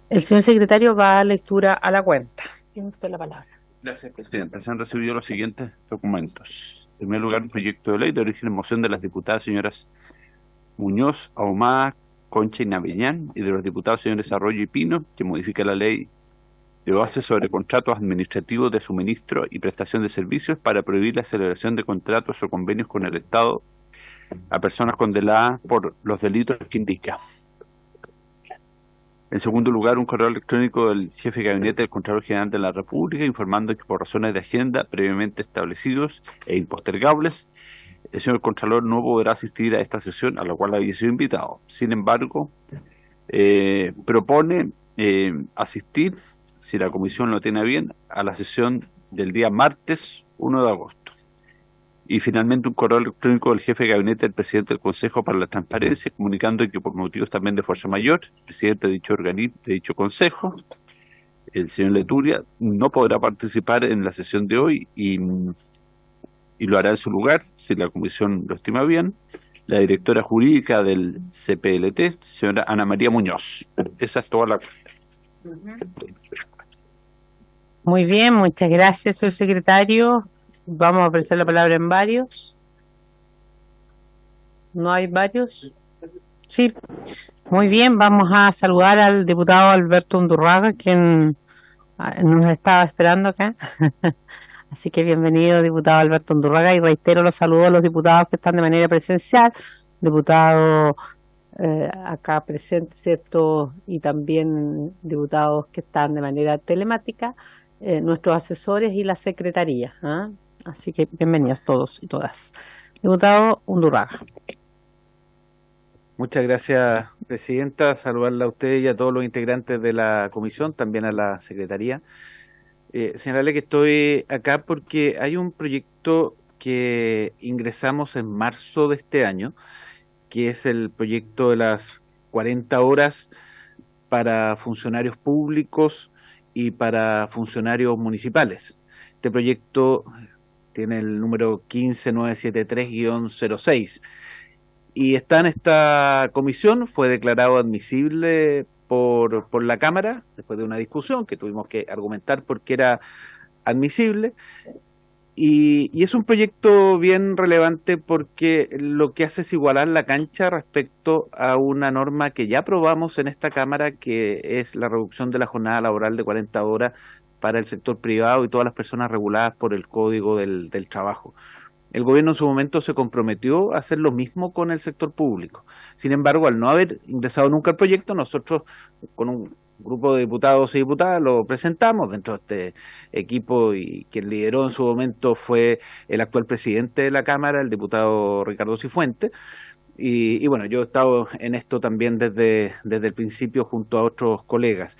El señor secretario va a lectura a la cuenta. Tiene usted la palabra. Gracias, Presidenta. Se han recibido los siguientes documentos. En primer lugar, un proyecto de ley de origen en moción de las diputadas señoras Muñoz, Ahumada, Concha y Navellán, y de los diputados señores Arroyo y Pino, que modifica la ley de bases sobre contratos administrativos de suministro y prestación de servicios para prohibir la celebración de contratos o convenios con el Estado a personas condenadas por los delitos que indica. En segundo lugar, un correo electrónico del jefe de gabinete del Contralor General de la República informando que por razones de agenda previamente establecidos e impostergables, el señor Contralor no podrá asistir a esta sesión a la cual había sido invitado. Sin embargo, propone asistir, si la comisión lo tiene bien, a la sesión del día martes 1 de agosto. Y finalmente un correo electrónico del jefe de gabinete del presidente del Consejo para la Transparencia, comunicando que por motivos también de fuerza mayor, el presidente de dicho organismo, de dicho consejo, el señor Leturia, no podrá participar en la sesión de hoy y lo hará en su lugar, si la comisión lo estima bien, la directora jurídica del CPLT, señora Ana María Muñoz. Esa es toda la cuenta. Muy bien, muchas gracias, señor secretario. Vamos a ofrecer la palabra en varios. ¿No hay varios? Sí. Muy bien, vamos a saludar al diputado Alberto Undurraga, quien nos estaba esperando acá. Así que bienvenido, diputado Alberto Undurraga, y reitero los saludos a los diputados que están de manera presencial, diputado acá presente, ¿cierto? Y también diputados que están de manera telemática, nuestros asesores y la secretaría, ¿eh? Así que bienvenidos todos y todas. Diputado Undurraga. Muchas gracias, Presidenta. Saludarla a usted y a todos los integrantes de la comisión, también a la Secretaría. Señalarle que estoy acá porque hay un proyecto que ingresamos en marzo de este año, que es el proyecto de las 40 horas para funcionarios públicos y para funcionarios municipales. Este proyecto tiene el número 15973-06 y está en esta comisión, fue declarado admisible por la Cámara, después de una discusión que tuvimos que argumentar por qué era admisible, y es un proyecto bien relevante porque lo que hace es igualar la cancha respecto a una norma que ya aprobamos en esta Cámara, que es la reducción de la jornada laboral de 40 horas para el sector privado y todas las personas reguladas por el Código del Trabajo. El gobierno en su momento se comprometió a hacer lo mismo con el sector público. Sin embargo, al no haber ingresado nunca el proyecto, nosotros con un grupo de diputados y diputadas lo presentamos dentro de este equipo, y quien lideró en su momento fue el actual presidente de la Cámara, el diputado Ricardo Cifuentes. Y bueno, yo he estado en esto también desde el principio junto a otros colegas.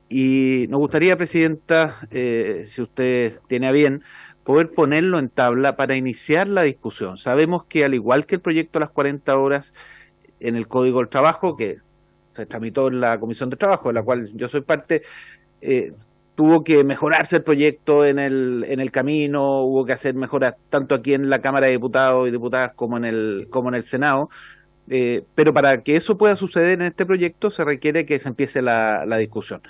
Y nos gustaría, Presidenta, si usted tiene a bien, poder ponerlo en tabla para iniciar la discusión. Sabemos que al igual que el proyecto de las 40 horas en el Código del Trabajo, que se tramitó en la Comisión de Trabajo, de la cual yo soy parte, tuvo que mejorarse el proyecto en el camino, hubo que hacer mejoras tanto aquí en la Cámara de Diputados y Diputadas como en el Senado. Pero para que eso pueda suceder en este proyecto se requiere que se empiece la discusión.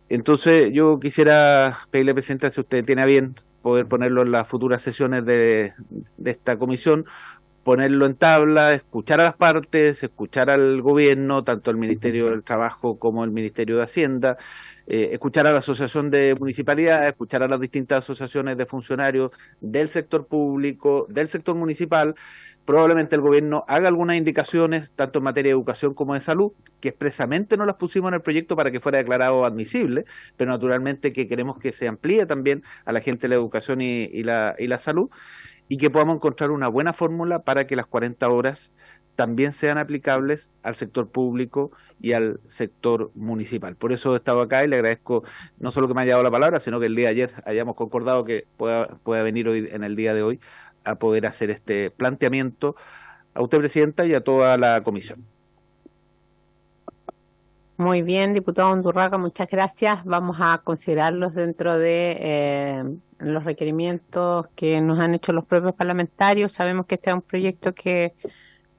Entonces yo quisiera pedirle, Presidenta, si usted tiene a bien poder ponerlo en las futuras sesiones de esta comisión, ponerlo en tabla, escuchar a las partes, escuchar al gobierno, tanto el Ministerio del Trabajo como el Ministerio de Hacienda, escuchar a la Asociación de Municipalidades, escuchar a las distintas asociaciones de funcionarios del sector público, del sector municipal. Probablemente el gobierno haga algunas indicaciones, tanto en materia de educación como de salud, que expresamente no las pusimos en el proyecto para que fuera declarado admisible, pero naturalmente que queremos que se amplíe también a la gente de la educación y la salud, y que podamos encontrar una buena fórmula para que las 40 horas también sean aplicables al sector público y al sector municipal. Por eso he estado acá y le agradezco no solo que me haya dado la palabra, sino que el día de ayer hayamos concordado que pueda venir hoy, en el día de hoy, a poder hacer este planteamiento a usted, Presidenta, y a toda la comisión. Muy bien, diputado Undurraga, muchas gracias. Vamos a considerarlos dentro de los requerimientos que nos han hecho los propios parlamentarios. Sabemos que este es un proyecto que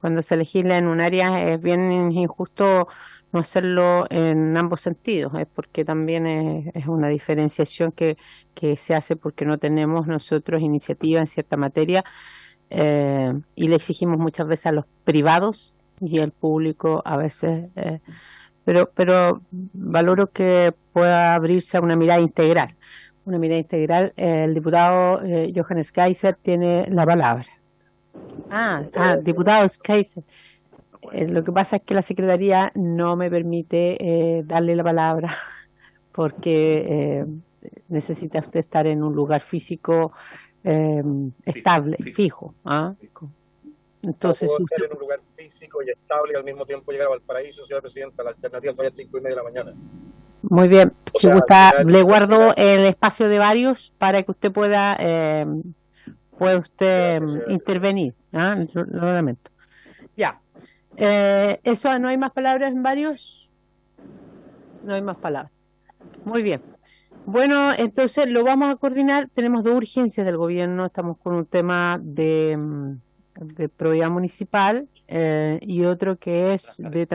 cuando se legisla en un área es bien injusto no hacerlo en ambos sentidos, es porque también es una diferenciación que se hace porque no tenemos nosotros iniciativa en cierta materia y le exigimos muchas veces a los privados y el público a veces, pero valoro que pueda abrirse a una mirada integral. Una mirada integral, el diputado Johannes Kaiser tiene la palabra. Diputado Kaiser. Lo que pasa es que la Secretaría no me permite darle la palabra porque necesita usted estar en un lugar físico estable, fijo. Entonces, no puedo estar en un lugar físico y estable y al mismo tiempo llegar a Valparaíso, señora Presidenta. La alternativa sería 5:30 de la mañana. Muy bien. Si gusta, le guardo el espacio de varios para que usted pueda intervenir. Lo lamento. Ya. Eso, ¿no hay más palabras en varios? No hay más palabras. Muy bien. Bueno, entonces lo vamos a coordinar. Tenemos dos urgencias del gobierno. Estamos con un tema de probidad municipal y otro que es de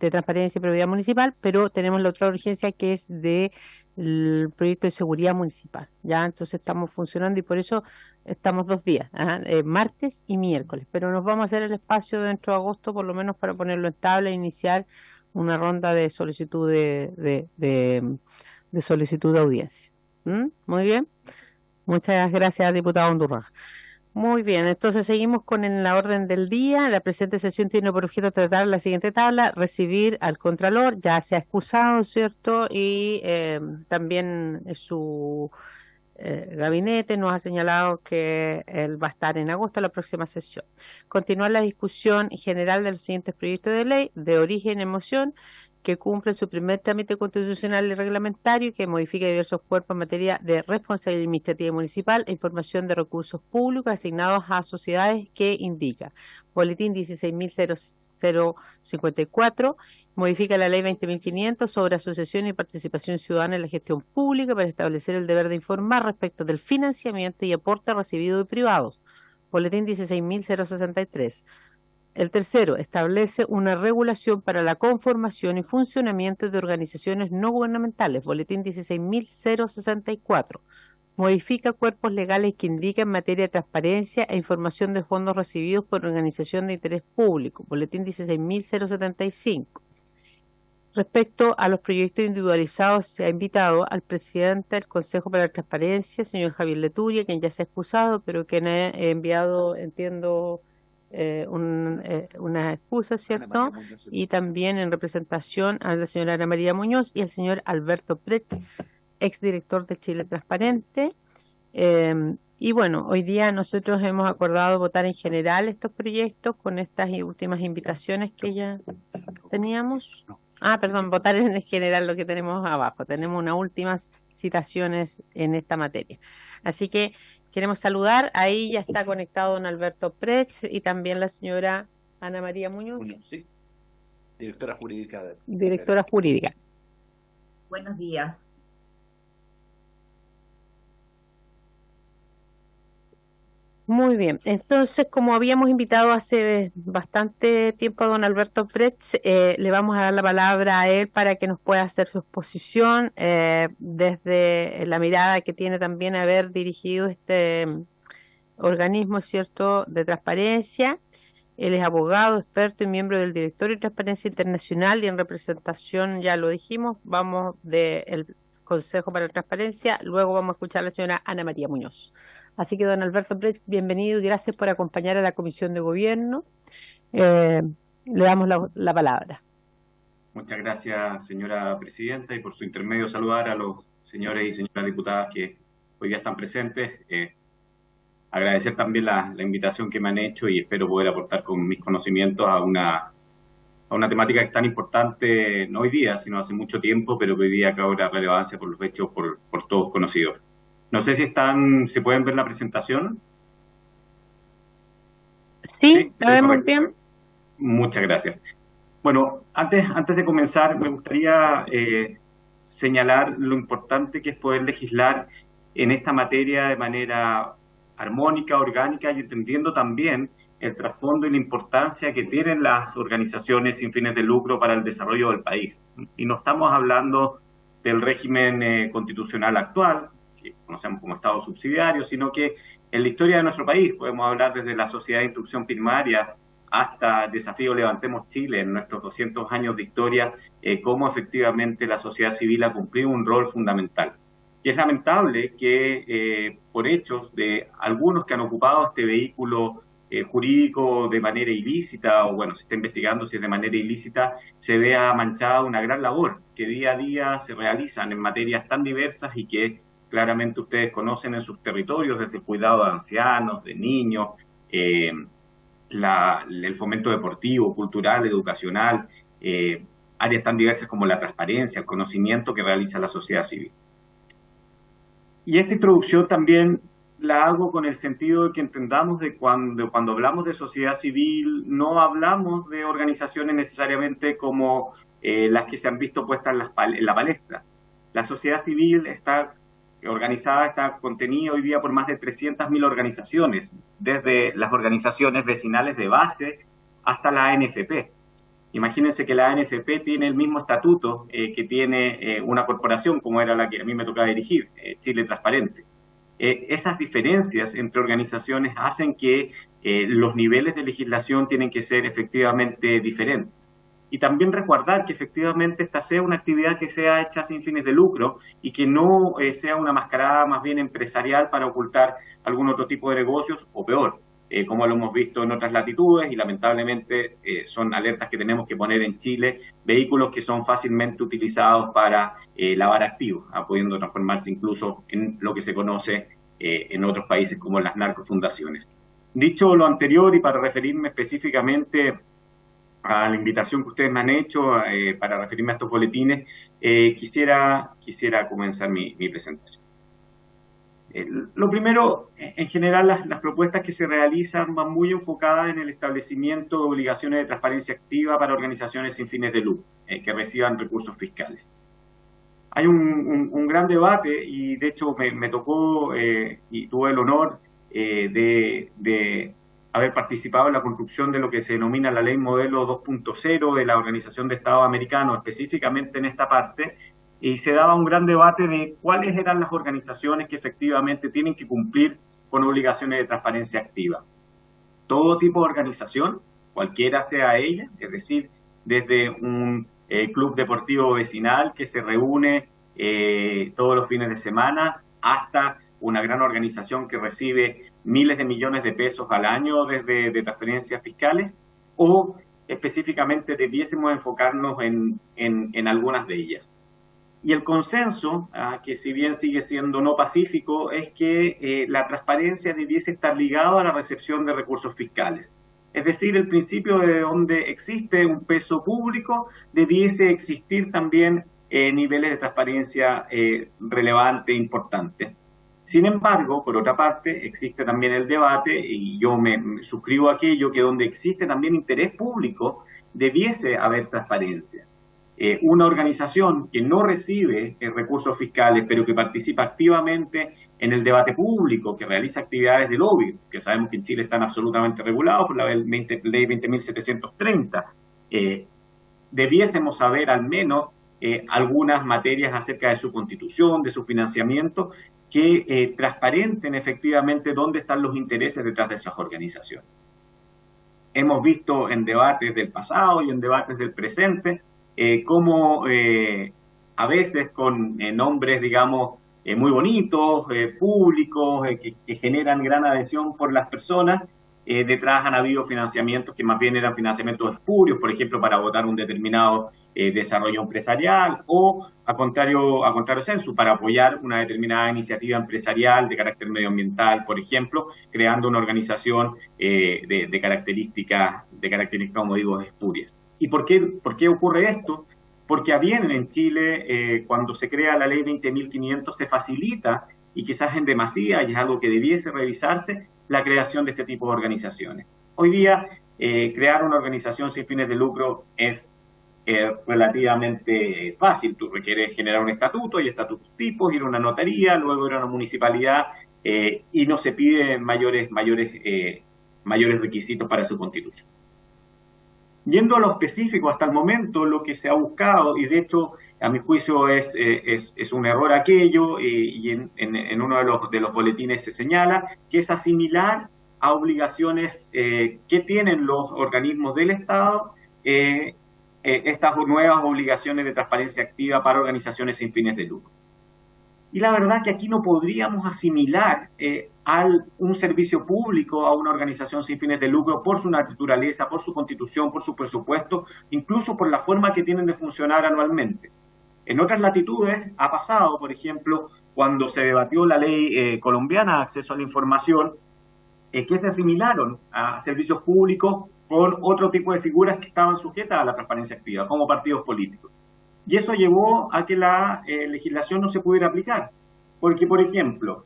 transparencia y probidad municipal, pero tenemos la otra urgencia que es de el proyecto de seguridad municipal. Ya, entonces estamos funcionando y por eso estamos 2 días, martes y miércoles, pero nos vamos a hacer el espacio dentro de agosto por lo menos para ponerlo en tabla e iniciar una ronda de solicitud de solicitud de audiencia. Muy bien. Muchas gracias, diputado Undurraga. Muy bien, entonces seguimos con la orden del día. La presente sesión tiene por objeto tratar la siguiente tabla: recibir al Contralor, ya se ha excusado, ¿cierto? Y también su gabinete nos ha señalado que él va a estar en agosto la próxima sesión. Continuar la discusión general de los siguientes proyectos de ley de origen en moción que cumplen su primer trámite constitucional y reglamentario y que modifica diversos cuerpos en materia de responsabilidad administrativa municipal e información de recursos públicos asignados a sociedades que indica. Boletín 16.054 modifica la ley 20.500 sobre asociación y participación ciudadana en la gestión pública para establecer el deber de informar respecto del financiamiento y aporte recibido de privados. Boletín 16.063. El tercero, establece una regulación para la conformación y funcionamiento de organizaciones no gubernamentales. Boletín 16.064. Modifica cuerpos legales que indican materia de transparencia e información de fondos recibidos por organización de interés público. Boletín 16.075. Respecto a los proyectos individualizados, se ha invitado al presidente del Consejo para la Transparencia, señor Javier Leturia, quien ya se ha excusado, pero quien ha enviado, entiendo, una excusa, ¿cierto? Y también en representación a la señora Ana María Muñoz y al señor Alberto Pret, exdirector de Chile Transparente. Y bueno, hoy día nosotros hemos acordado votar en general estos proyectos con estas últimas invitaciones que ya teníamos. Votar en general lo que tenemos abajo. Tenemos unas últimas citaciones en esta materia. Así que queremos saludar. Ahí ya está conectado don Alberto Pretz y también la señora Ana María Muñoz. Sí. Directora jurídica. Directora jurídica. Buenos días. Muy bien, entonces como habíamos invitado hace bastante tiempo a don Alberto Pretz, le vamos a dar la palabra a él para que nos pueda hacer su exposición desde la mirada que tiene también haber dirigido este organismo, ¿cierto?, de transparencia. Él es abogado, experto y miembro del Directorio de Transparencia Internacional y en representación, ya lo dijimos, vamos del Consejo para la Transparencia, luego vamos a escuchar a la señora Ana María Muñoz. Así que, don Alberto Pretz, bienvenido y gracias por acompañar a la Comisión de Gobierno. Le damos la palabra. Muchas gracias, señora presidenta, y por su intermedio saludar a los señores y señoras diputadas que hoy día están presentes. Agradecer también la invitación que me han hecho y espero poder aportar con mis conocimientos a una temática que es tan importante, no hoy día, sino hace mucho tiempo, pero que hoy día cobra relevancia por los hechos por todos conocidos. No sé si se pueden ver la presentación. Sí, la vemos bien. Muchas gracias. Bueno, antes de comenzar, me gustaría señalar lo importante que es poder legislar en esta materia de manera armónica, orgánica y entendiendo también el trasfondo y la importancia que tienen las organizaciones sin fines de lucro para el desarrollo del país. Y no estamos hablando del régimen constitucional actual, que conocemos como Estado subsidiario, sino que en la historia de nuestro país podemos hablar desde la Sociedad de Instrucción Primaria hasta el desafío Levantemos Chile en nuestros 200 años de historia, cómo efectivamente la sociedad civil ha cumplido un rol fundamental. Y es lamentable que por hechos de algunos que han ocupado este vehículo jurídico de manera ilícita, o bueno, se está investigando si es de manera ilícita, se vea manchada una gran labor que día a día se realizan en materias tan diversas y que claramente ustedes conocen en sus territorios, desde el cuidado de ancianos, de niños, el fomento deportivo, cultural, educacional, áreas tan diversas como la transparencia, el conocimiento que realiza la sociedad civil. Y esta introducción también la hago con el sentido de que entendamos de cuando hablamos de sociedad civil, no hablamos de organizaciones necesariamente como las que se han visto puestas en la palestra. La sociedad civil está organizada, está contenida hoy día por más de 300.000 organizaciones, desde las organizaciones vecinales de base hasta la ANFP. Imagínense que la ANFP tiene el mismo estatuto que tiene una corporación como era la que a mí me tocaba dirigir, Chile Transparente. Esas diferencias entre organizaciones hacen que los niveles de legislación tienen que ser efectivamente diferentes. Y también recordar que efectivamente esta sea una actividad que sea hecha sin fines de lucro y que no sea una mascarada más bien empresarial para ocultar algún otro tipo de negocios o peor, como lo hemos visto en otras latitudes y lamentablemente son alertas que tenemos que poner en Chile, vehículos que son fácilmente utilizados para lavar activos, pudiendo transformarse incluso en lo que se conoce en otros países como las narcofundaciones. Dicho lo anterior y para referirme específicamente a la invitación que ustedes me han hecho para referirme a estos boletines, quisiera comenzar mi presentación. Lo primero, en general, las propuestas que se realizan van muy enfocadas en el establecimiento de obligaciones de transparencia activa para organizaciones sin fines de lucro que reciban recursos fiscales. Hay un gran debate y, de hecho, me tocó y tuve el honor de haber participado en la construcción de lo que se denomina la Ley Modelo 2.0 de la Organización de Estados Americanos, específicamente en esta parte, y se daba un gran debate de cuáles eran las organizaciones que efectivamente tienen que cumplir con obligaciones de transparencia activa. Todo tipo de organización, cualquiera sea ella, es decir, desde un club deportivo vecinal que se reúne todos los fines de semana, hasta una gran organización que recibe miles de millones de pesos al año desde de transferencias fiscales, o específicamente debiésemos enfocarnos en algunas de ellas. Y el consenso, que si bien sigue siendo no pacífico, es que la transparencia debiese estar ligada a la recepción de recursos fiscales. Es decir, el principio de donde existe un peso público, debiese existir también niveles de transparencia relevante e importante. Sin embargo, por otra parte, existe también el debate, y yo me suscribo a aquello, que donde existe también interés público, debiese haber transparencia. Una organización que no recibe recursos fiscales, pero que participa activamente en el debate público, que realiza actividades de lobby, que sabemos que en Chile están absolutamente regulados por la ley 20.730, debiésemos saber al menos algunas materias acerca de su constitución, de su financiamiento, que transparenten efectivamente dónde están los intereses detrás de esas organizaciones. Hemos visto en debates del pasado y en debates del presente cómo a veces con nombres, digamos, muy bonitos, públicos, que generan gran adhesión por las personas, detrás han habido financiamientos que más bien eran financiamientos espurios, por ejemplo, para votar un determinado desarrollo empresarial, o a contrario sensu, para apoyar una determinada iniciativa empresarial de carácter medioambiental, por ejemplo, creando una organización de características, como digo, espurias. ¿Y por qué ocurre esto? Porque a bien en Chile, cuando se crea la ley 20.500, se facilita, y quizás en demasía, y es algo que debiese revisarse, la creación de este tipo de organizaciones. Hoy día, crear una organización sin fines de lucro es relativamente fácil. Tú requieres generar un estatuto, hay estatutos tipos, ir a una notaría, luego ir a una municipalidad, y no se piden mayores requisitos para su constitución. Yendo a lo específico, hasta el momento lo que se ha buscado, y de hecho a mi juicio es un error aquello, y en uno de los boletines se señala, que es asimilar a obligaciones que tienen los organismos del Estado estas nuevas obligaciones de transparencia activa para organizaciones sin fines de lucro. Y la verdad que aquí no podríamos asimilar a un servicio público a una organización sin fines de lucro por su naturaleza, por su constitución, por su presupuesto, incluso por la forma que tienen de funcionar anualmente. En otras latitudes ha pasado, por ejemplo, cuando se debatió la ley colombiana de acceso a la información, que se asimilaron a servicios públicos con otro tipo de figuras que estaban sujetas a la transparencia activa, como partidos políticos. Y eso llevó a que la legislación no se pudiera aplicar. Porque, por ejemplo,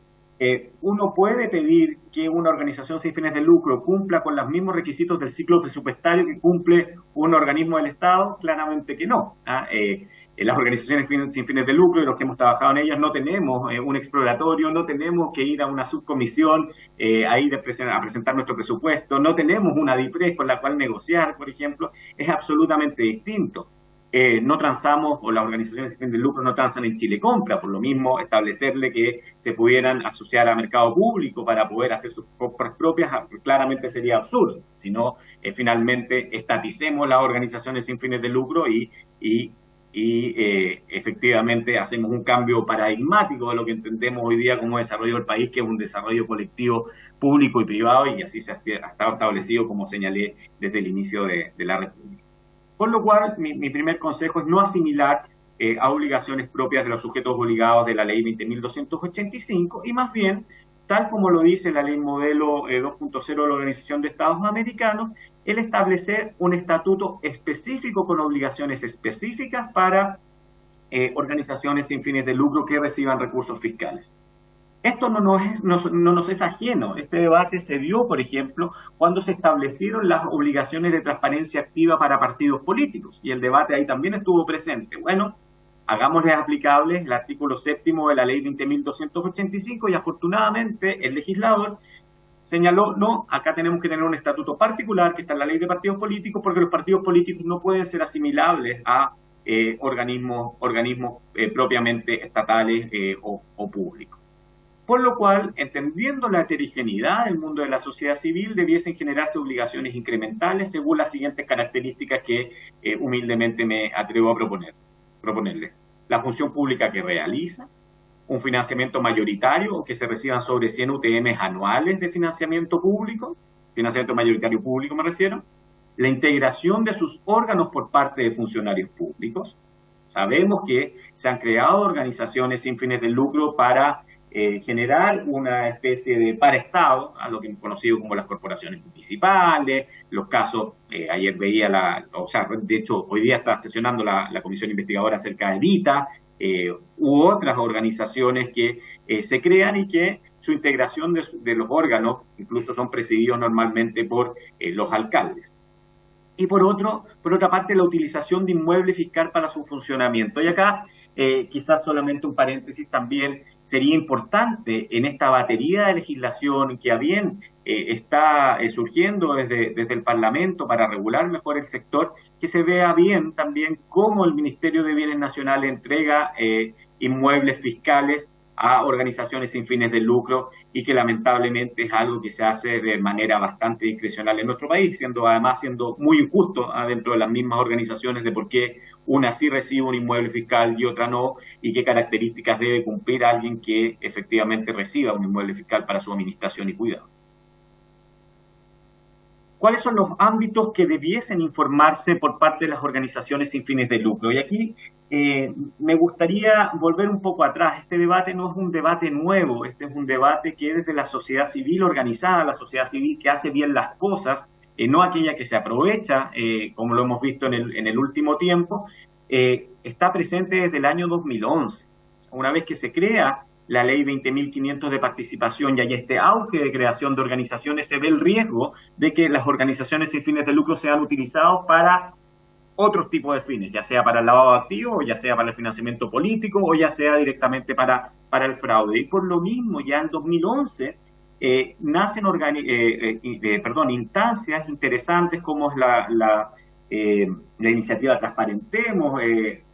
uno puede pedir que una organización sin fines de lucro cumpla con los mismos requisitos del ciclo presupuestario que cumple un organismo del Estado. Claramente que no. Las organizaciones sin fines de lucro y los que hemos trabajado en ellas no tenemos un exploratorio, no tenemos que ir a una subcomisión a presentar nuestro presupuesto, no tenemos una DIPRES con la cual negociar, por ejemplo. Es absolutamente distinto. No transamos, o las organizaciones sin fines de lucro no transan en Chile Compra, por lo mismo establecerle que se pudieran asociar a mercado público para poder hacer sus compras propias claramente sería absurdo, sino finalmente estaticemos las organizaciones sin fines de lucro y efectivamente hacemos un cambio paradigmático de lo que entendemos hoy día como desarrollo del país, que es un desarrollo colectivo público y privado, y así se ha estado establecido, como señalé, desde el inicio de la República. Por lo cual, mi primer consejo es no asimilar a obligaciones propias de los sujetos obligados de la ley 20.285, y más bien, tal como lo dice la ley modelo 2.0 de la Organización de Estados Americanos, el establecer un estatuto específico con obligaciones específicas para organizaciones sin fines de lucro que reciban recursos fiscales. Esto no nos es ajeno. Este debate se dio, por ejemplo, cuando se establecieron las obligaciones de transparencia activa para partidos políticos, y el debate ahí también estuvo presente. Bueno, hagámosles aplicables el artículo 7º de la ley 20.285, y afortunadamente el legislador señaló, no, acá tenemos que tener un estatuto particular que está en la ley de partidos políticos, porque los partidos políticos no pueden ser asimilables a organismos propiamente estatales o públicos. Por lo cual, entendiendo la heterogeneidad del mundo de la sociedad civil, debiesen generarse obligaciones incrementales según las siguientes características que humildemente me atrevo a proponerles. La función pública que realiza, un financiamiento mayoritario o que se reciban sobre 100 UTM anuales de financiamiento público, financiamiento mayoritario público me refiero, la integración de sus órganos por parte de funcionarios públicos. Sabemos que se han creado organizaciones sin fines de lucro para generar una especie de paraestado, a lo que hemos conocido como las corporaciones municipales, los casos, ayer veía de hecho hoy día está sesionando la comisión investigadora acerca de Evita, u otras organizaciones que se crean y que su integración de los órganos incluso son presididos normalmente por los alcaldes. Y por otra parte, la utilización de inmueble fiscal para su funcionamiento. Y acá, quizás solamente un paréntesis también, sería importante en esta batería de legislación que a bien está surgiendo desde el Parlamento para regular mejor el sector, que se vea bien también cómo el Ministerio de Bienes Nacionales entrega inmuebles fiscales a organizaciones sin fines de lucro, y que lamentablemente es algo que se hace de manera bastante discrecional en nuestro país, siendo muy injusto dentro de las mismas organizaciones de por qué una sí recibe un inmueble fiscal y otra no, y qué características debe cumplir alguien que efectivamente reciba un inmueble fiscal para su administración y cuidado. ¿Cuáles son los ámbitos que debiesen informarse por parte de las organizaciones sin fines de lucro? Y aquí me gustaría volver un poco atrás. Este debate no es un debate nuevo, este es un debate que desde la sociedad civil organizada, la sociedad civil que hace bien las cosas, no aquella que se aprovecha, como lo hemos visto en el último tiempo, está presente desde el año 2011. Una vez que se crea la ley 20.500 de participación y hay este auge de creación de organizaciones, se ve el riesgo de que las organizaciones sin fines de lucro sean utilizadas para otros tipos de fines, ya sea para el lavado de activos, o ya sea para el financiamiento político, o ya sea directamente para el fraude. Y por lo mismo, ya en 2011 nacen instancias interesantes como es la iniciativa Transparentemos,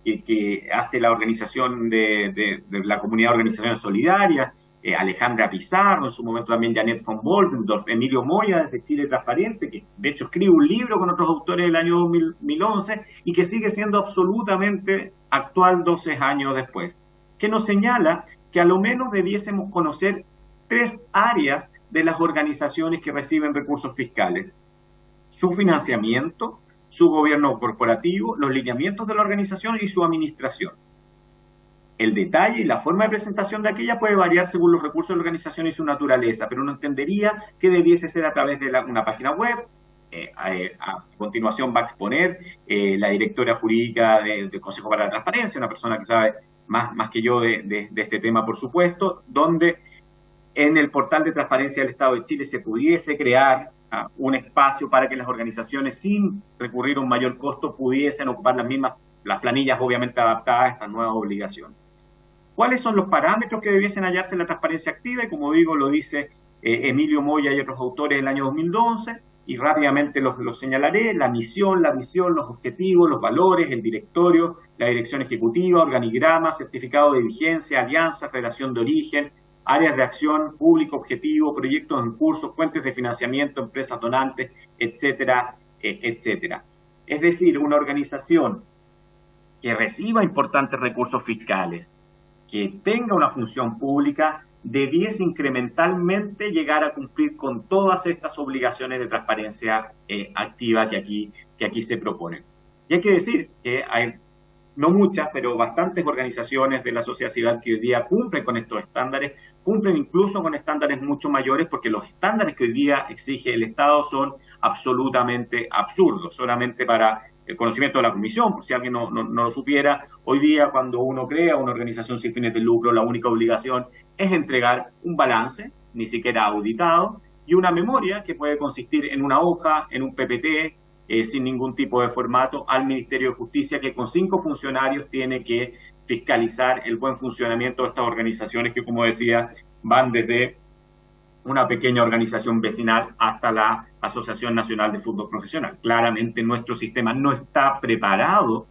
que hace la organización de la Comunidad de Organizaciones Solidarias, Alejandra Pizarro, en su momento también Janet von Boldendorf, Emilio Moya desde Chile Transparente, que de hecho escribe un libro con otros autores del año 2011 y que sigue siendo absolutamente actual 12 años después, que nos señala que a lo menos debiésemos conocer 3 áreas de las organizaciones que reciben recursos fiscales: su financiamiento, su gobierno corporativo, los lineamientos de la organización y su administración. El detalle y la forma de presentación de aquella puede variar según los recursos de la organización y su naturaleza, pero uno entendería que debiese ser a través de una página web. A continuación va a exponer la directora jurídica del Consejo para la Transparencia, una persona que sabe más que yo de este tema, por supuesto, donde en el portal de transparencia del Estado de Chile se pudiese crear un espacio para que las organizaciones, sin recurrir a un mayor costo, pudiesen ocupar las planillas obviamente adaptadas a estas nuevas obligaciones. ¿Cuáles son los parámetros que debiesen hallarse en la transparencia activa? Y como digo, lo dice Emilio Moya y otros autores del año 2011, y rápidamente los señalaré: la misión, la visión, los objetivos, los valores, el directorio, la dirección ejecutiva, organigrama, certificado de vigencia, alianza, relación de origen, áreas de acción, público objetivo, proyectos en curso, fuentes de financiamiento, empresas donantes, etcétera, etcétera. Es decir, una organización que reciba importantes recursos fiscales, que tenga una función pública, debiese incrementalmente llegar a cumplir con todas estas obligaciones de transparencia activa que aquí se proponen. Y hay que decir que hay no muchas, pero bastantes organizaciones de la sociedad civil que hoy día cumplen con estos estándares, cumplen incluso con estándares mucho mayores, porque los estándares que hoy día exige el Estado son absolutamente absurdos. Solamente para el conocimiento de la Comisión, por si alguien no lo supiera, hoy día cuando uno crea una organización sin fines de lucro, la única obligación es entregar un balance, ni siquiera auditado, y una memoria que puede consistir en una hoja, en un PPT, sin ningún tipo de formato, al Ministerio de Justicia, que con 5 funcionarios tiene que fiscalizar el buen funcionamiento de estas organizaciones que, como decía, van desde una pequeña organización vecinal hasta la Asociación Nacional de Fútbol Profesional. Claramente nuestro sistema no está preparado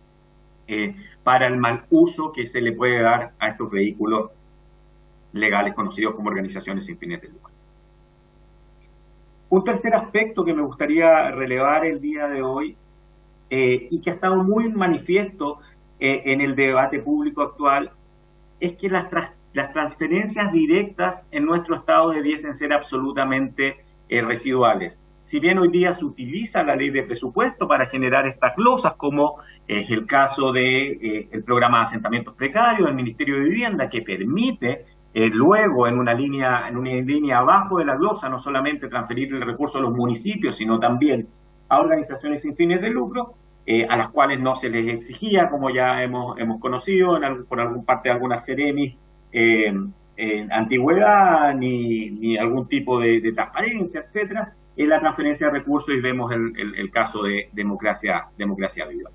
para el mal uso que se le puede dar a estos vehículos legales conocidos como organizaciones sin fines de lucro. Un tercer aspecto que me gustaría relevar el día de hoy y que ha estado muy manifiesto en el debate público actual es que las transferencias directas en nuestro Estado debiesen ser absolutamente residuales. Si bien hoy día se utiliza la ley de presupuesto para generar estas glosas, como es el caso del programa de asentamientos precarios del Ministerio de Vivienda, que permite luego en una línea abajo de la glosa no solamente transferir el recurso a los municipios, sino también a organizaciones sin fines de lucro, a las cuales no se les exigía, como ya hemos conocido por algún parte de algunas Ceremis, antigüedad ni algún tipo de transparencia, etcétera, en la transferencia de recursos, y vemos el caso de Democracia Viva.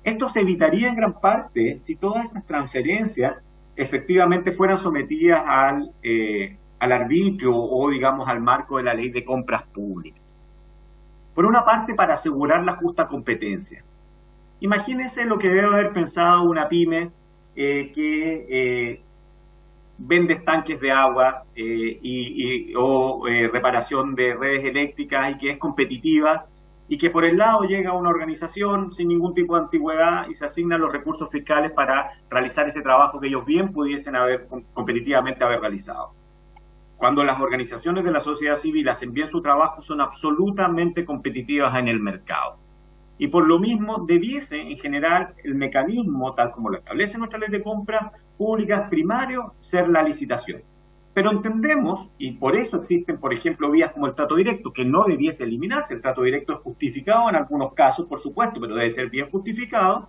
Esto se evitaría en gran parte si todas estas transferencias efectivamente fueran sometidas al arbitrio o, digamos, al marco de la ley de compras públicas. Por una parte, para asegurar la justa competencia. Imagínense lo que debe haber pensado una pyme que vende estanques de agua o reparación de redes eléctricas y que es competitiva, y que por el lado llega una organización sin ningún tipo de antigüedad y se asignan los recursos fiscales para realizar ese trabajo que ellos bien pudiesen haber competitivamente haber realizado. Cuando las organizaciones de la sociedad civil hacen bien su trabajo, son absolutamente competitivas en el mercado. Y por lo mismo debiese, en general, el mecanismo, tal como lo establece nuestra ley de compras públicas primario, ser la licitación. Pero entendemos, y por eso existen, por ejemplo, vías como el trato directo, que no debiese eliminarse. El trato directo es justificado en algunos casos, por supuesto, pero debe ser bien justificado,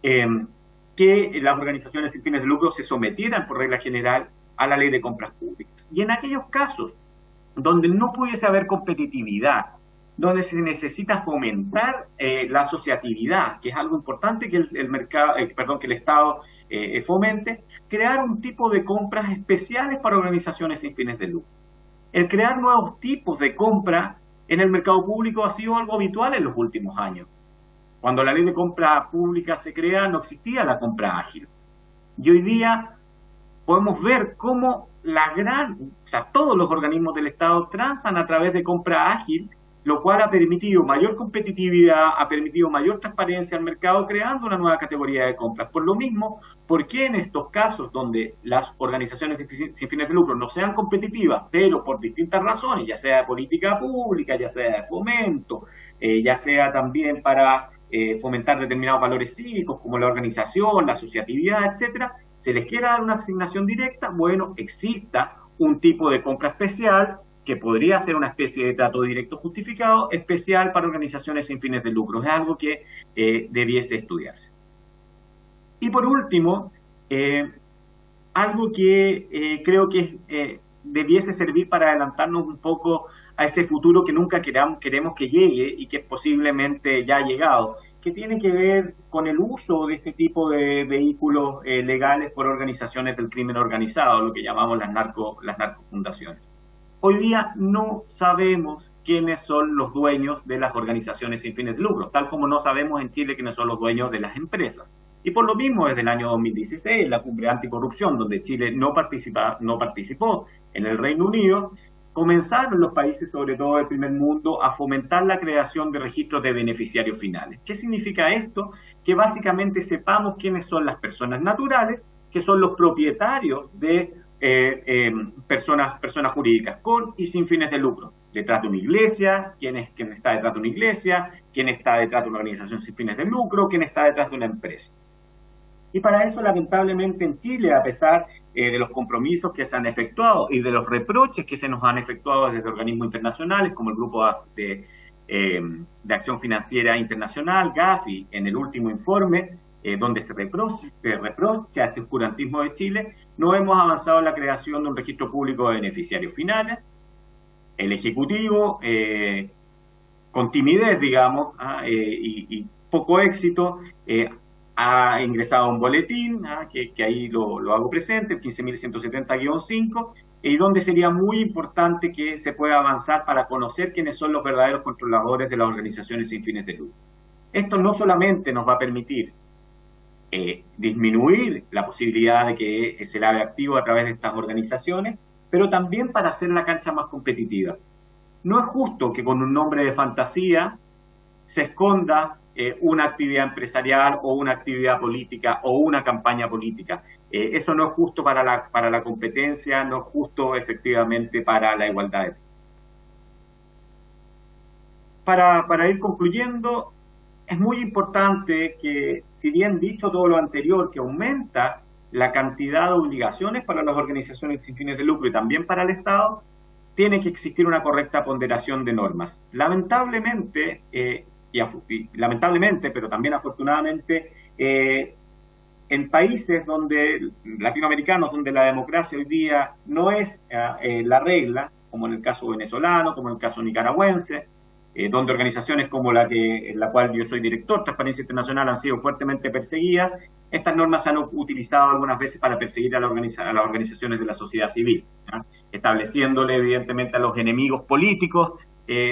que las organizaciones sin fines de lucro se sometieran, por regla general, a la ley de compras públicas. Y en aquellos casos donde no pudiese haber competitividad donde se necesita fomentar la asociatividad, que es algo importante que que el Estado fomente, crear un tipo de compras especiales para organizaciones sin fines de lucro. El crear nuevos tipos de compra en el mercado público ha sido algo habitual en los últimos años. Cuando la ley de compra pública se crea, no existía la compra ágil. Y hoy día podemos ver cómo todos los organismos del Estado transan a través de compra ágil, lo cual ha permitido mayor competitividad, ha permitido mayor transparencia al mercado, creando una nueva categoría de compras. Por lo mismo, ¿por qué en estos casos donde las organizaciones sin fines de lucro no sean competitivas, pero por distintas razones, ya sea de política pública, ya sea de fomento, ya sea también para fomentar determinados valores cívicos como la organización, la asociatividad, etcétera, se les quiera dar una asignación directa? Bueno, exista un tipo de compra especial que podría ser una especie de trato directo justificado, especial para organizaciones sin fines de lucro. Es algo que debiese estudiarse. Y por último, algo que creo que debiese servir para adelantarnos un poco a ese futuro que nunca queremos que llegue y que posiblemente ya ha llegado, que tiene que ver con el uso de este tipo de vehículos legales por organizaciones del crimen organizado, lo que llamamos las narcofundaciones. Hoy día no sabemos quiénes son los dueños de las organizaciones sin fines de lucro, tal como no sabemos en Chile quiénes son los dueños de las empresas. Y por lo mismo, desde el año 2016, en la cumbre anticorrupción, donde Chile no participó en el Reino Unido, comenzaron los países, sobre todo del primer mundo, a fomentar la creación de registros de beneficiarios finales. ¿Qué significa esto? Que básicamente sepamos quiénes son las personas naturales, que son los propietarios de personas jurídicas con y sin fines de lucro. Detrás de una iglesia, quién está detrás de una iglesia, quién está detrás de una organización sin fines de lucro, quién está detrás de una empresa. Y para eso, lamentablemente, en Chile, a pesar de los compromisos que se han efectuado y de los reproches que se nos han efectuado desde organismos internacionales, como el Grupo de Acción Financiera Internacional, GAFI, en el último informe, donde se reprocha este oscurantismo de Chile, no hemos avanzado en la creación de un registro público de beneficiarios finales. El Ejecutivo, con timidez, digamos, y poco éxito, ha ingresado un boletín, que ahí lo hago presente, el 15.170-5, y donde sería muy importante que se pueda avanzar para conocer quiénes son los verdaderos controladores de las organizaciones sin fines de lucro. Esto no solamente nos va a permitir disminuir la posibilidad de que se lave activo a través de estas organizaciones, pero también para hacer la cancha más competitiva. No es justo que con un nombre de fantasía se esconda una actividad empresarial o una actividad política o una campaña política. Eso no es justo para la competencia, no es justo efectivamente para la igualdad. Para ir concluyendo, es muy importante que, si bien dicho todo lo anterior, que aumenta la cantidad de obligaciones para las organizaciones sin fines de lucro y también para el Estado, tiene que existir una correcta ponderación de normas. Lamentablemente, pero también afortunadamente, en países latinoamericanos donde la democracia hoy día no es la regla, como en el caso venezolano, como en el caso nicaragüense, donde organizaciones como en la cual yo soy director, Transparencia Internacional, han sido fuertemente perseguidas, estas normas se han utilizado algunas veces para perseguir a las organizaciones de la sociedad civil, estableciéndole evidentemente a los enemigos políticos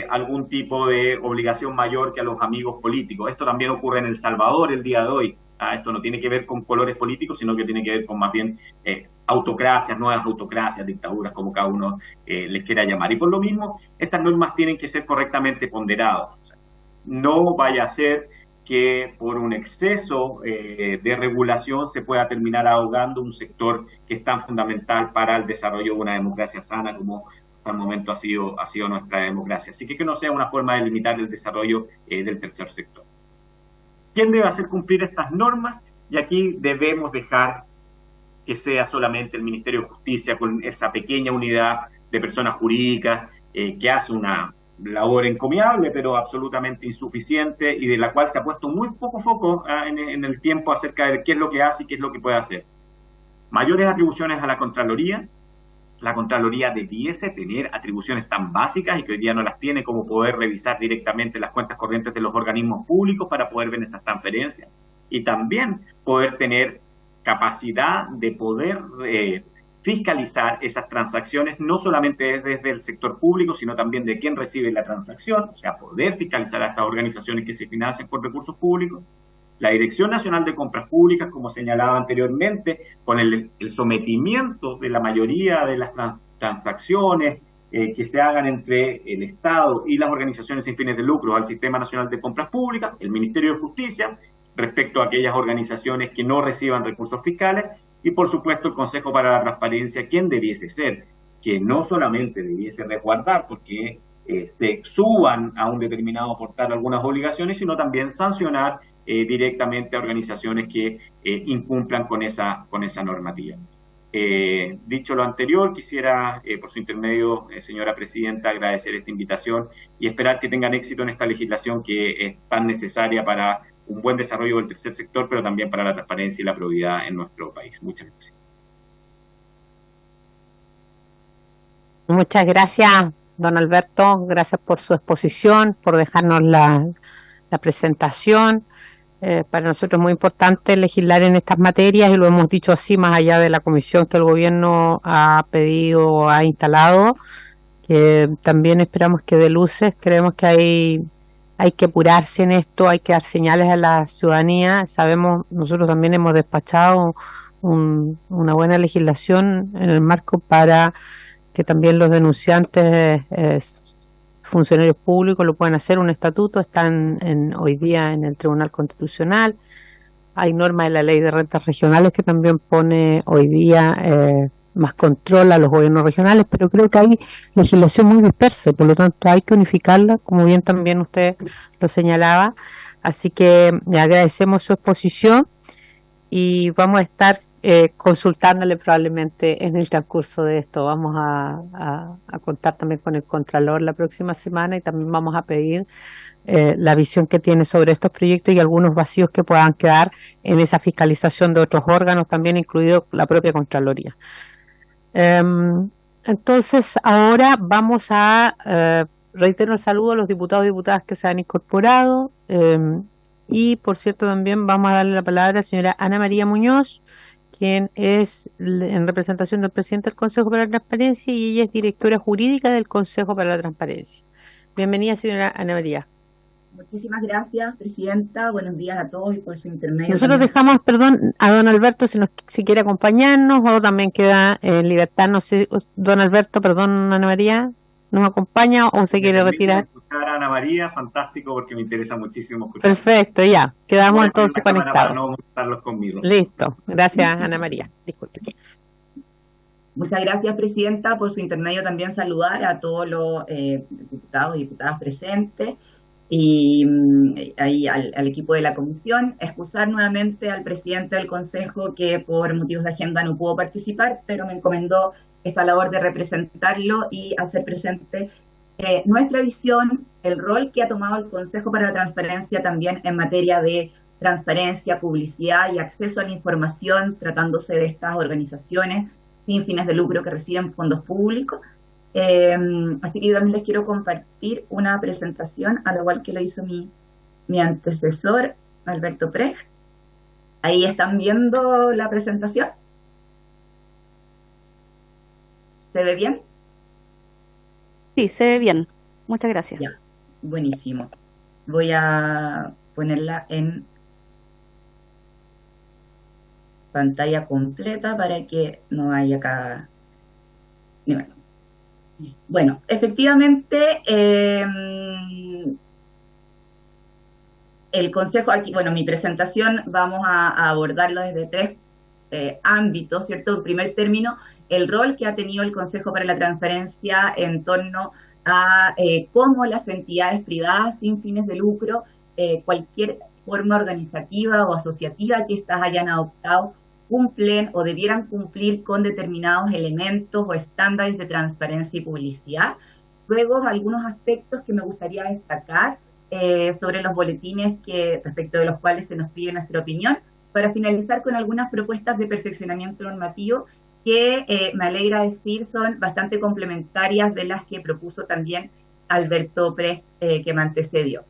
algún tipo de obligación mayor que a los amigos políticos. Esto también ocurre en El Salvador el día de hoy. Esto no tiene que ver con colores políticos, sino que tiene que ver con más bien autocracias, nuevas autocracias, dictaduras, como cada uno les quiera llamar. Y por lo mismo, estas normas tienen que ser correctamente ponderadas. O sea, no vaya a ser que por un exceso de regulación se pueda terminar ahogando un sector que es tan fundamental para el desarrollo de una democracia sana como hasta el momento ha sido nuestra democracia. Así que no sea una forma de limitar el desarrollo del tercer sector. ¿Quién debe hacer cumplir estas normas? Y aquí debemos dejar que sea solamente el Ministerio de Justicia, con esa pequeña unidad de personas jurídicas que hace una labor encomiable, pero absolutamente insuficiente, y de la cual se ha puesto muy poco foco en el tiempo acerca de qué es lo que hace y qué es lo que puede hacer. Mayores atribuciones a la Contraloría, la Contraloría debiese tener atribuciones tan básicas y que hoy día no las tiene, como poder revisar directamente las cuentas corrientes de los organismos públicos para poder ver esas transferencias, y también poder tener capacidad de poder fiscalizar esas transacciones, no solamente desde el sector público, sino también de quien recibe la transacción, o sea, poder fiscalizar a estas organizaciones que se financian con recursos públicos. La Dirección Nacional de Compras Públicas, como señalaba anteriormente, con el sometimiento de la mayoría de las transacciones que se hagan entre el Estado y las organizaciones sin fines de lucro al Sistema Nacional de Compras Públicas, el Ministerio de Justicia, respecto a aquellas organizaciones que no reciban recursos fiscales, y por supuesto el Consejo para la Transparencia, quien debiese ser, que no solamente debiese resguardar porque se suban a un determinado portal algunas obligaciones, sino también sancionar directamente a organizaciones que incumplan con esa normativa. Dicho lo anterior, quisiera, por su intermedio, señora Presidenta, agradecer esta invitación y esperar que tengan éxito en esta legislación que es tan necesaria para un buen desarrollo del tercer sector, pero también para la transparencia y la probidad en nuestro país. Muchas gracias. Muchas gracias, don Alberto. Gracias por su exposición, por dejarnos la presentación. Para nosotros es muy importante legislar en estas materias y lo hemos dicho así, más allá de la comisión que el gobierno ha pedido, ha instalado, que también esperamos que dé luces. Creemos que hay que apurarse en esto, hay que dar señales a la ciudadanía. Sabemos, nosotros también hemos despachado una buena legislación en el marco para que también los denunciantes, funcionarios públicos, lo pueden hacer. Un estatuto están hoy día en el Tribunal Constitucional. Hay normas de la Ley de Rentas Regionales que también pone hoy día más control a los gobiernos regionales, pero creo que hay legislación muy dispersa y por lo tanto hay que unificarla, como bien también usted lo señalaba. Así que le agradecemos su exposición y vamos a estar consultándole probablemente en el transcurso de esto. Vamos a contar también con el Contralor la próxima semana y también vamos a pedir la visión que tiene sobre estos proyectos y algunos vacíos que puedan quedar en esa fiscalización de otros órganos, también incluido la propia Contraloría. Entonces ahora vamos a reitero el saludo a los diputados y diputadas que se han incorporado y por cierto también vamos a darle la palabra a la señora Ana María Muñoz, quien es en representación del presidente del Consejo para la Transparencia y ella es directora jurídica del Consejo para la Transparencia. Bienvenida, señora Ana María. Muchísimas gracias, Presidenta. Buenos días a todos y por su intermedio. Nosotros también dejamos, perdón, a don Alberto si quiere acompañarnos o también queda en libertad. No sé, don Alberto, perdón, Ana María, ¿nos acompaña o se quiere retirar? Escuchar a Ana María, fantástico, porque me interesa muchísimo escuchar. Perfecto, ya, quedamos entonces conectados. Para no montarlos conmigo. Listo, gracias Ana María. Disculpe. Muchas gracias, Presidenta, por su intermedio también saludar a todos los diputados y diputadas presentes y ahí al equipo de la comisión. Excusar nuevamente al presidente del Consejo que por motivos de agenda no pudo participar, pero me encomendó esta labor de representarlo y hacer presente nuestra visión, el rol que ha tomado el Consejo para la Transparencia también en materia de transparencia, publicidad y acceso a la información, tratándose de estas organizaciones sin fines de lucro que reciben fondos públicos. Así que yo también les quiero compartir una presentación, al igual que lo hizo mi antecesor, Alberto Precht. Ahí están viendo la presentación. ¿Se ve bien? Sí, se ve bien. Muchas gracias. Ya, buenísimo. Voy a ponerla en pantalla completa para que no haya acá. Bueno, efectivamente, el Consejo, aquí, bueno, mi presentación vamos a abordarlo desde tres ámbitos, ¿cierto? En primer término, el rol que ha tenido el Consejo para la Transparencia en torno a cómo las entidades privadas sin fines de lucro, cualquier forma organizativa o asociativa que éstas hayan adoptado, cumplen o debieran cumplir con determinados elementos o estándares de transparencia y publicidad. Luego, algunos aspectos que me gustaría destacar sobre los boletines respecto de los cuales se nos pide nuestra opinión, para finalizar con algunas propuestas de perfeccionamiento normativo que me alegra decir son bastante complementarias de las que propuso también Alberto Prest, que me antecedió.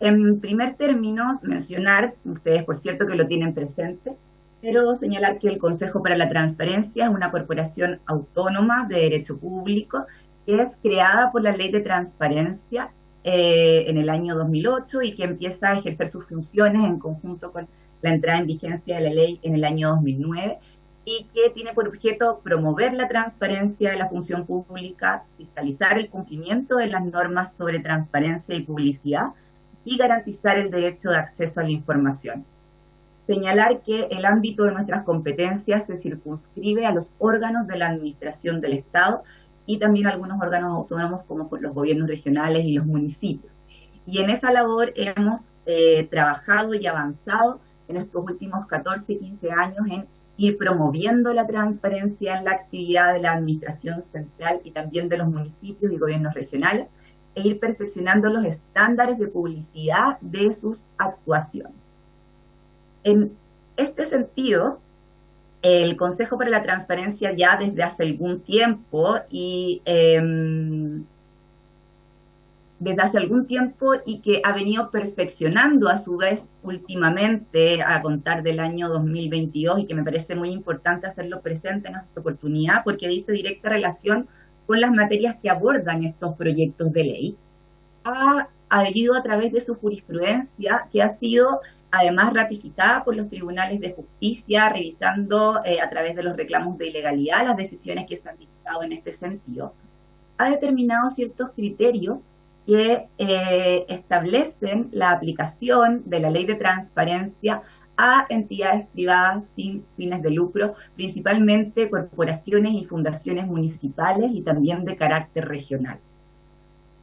En primer término, mencionar, ustedes por cierto que lo tienen presente, pero señalar que el Consejo para la Transparencia es una corporación autónoma de derecho público que es creada por la Ley de Transparencia en el año 2008 y que empieza a ejercer sus funciones en conjunto con la entrada en vigencia de la ley en el año 2009 y que tiene por objeto promover la transparencia de la función pública, fiscalizar el cumplimiento de las normas sobre transparencia y publicidad y garantizar el derecho de acceso a la información. Señalar que el ámbito de nuestras competencias se circunscribe a los órganos de la administración del Estado y también a algunos órganos autónomos como los gobiernos regionales y los municipios. Y en esa labor hemos trabajado y avanzado en estos últimos 14, 15 años en ir promoviendo la transparencia en la actividad de la administración central y también de los municipios y gobiernos regionales, e ir perfeccionando los estándares de publicidad de sus actuaciones. En este sentido, el Consejo para la Transparencia ya desde hace algún tiempo y que ha venido perfeccionando a su vez últimamente a contar del año 2022 y que me parece muy importante hacerlo presente en esta oportunidad porque dice directa relación con las materias que abordan estos proyectos de ley, ha ido a través de su jurisprudencia que ha sido además ratificada por los tribunales de justicia, revisando a través de los reclamos de ilegalidad las decisiones que se han dictado en este sentido, ha determinado ciertos criterios que establecen la aplicación de la ley de transparencia a entidades privadas sin fines de lucro, principalmente corporaciones y fundaciones municipales y también de carácter regional.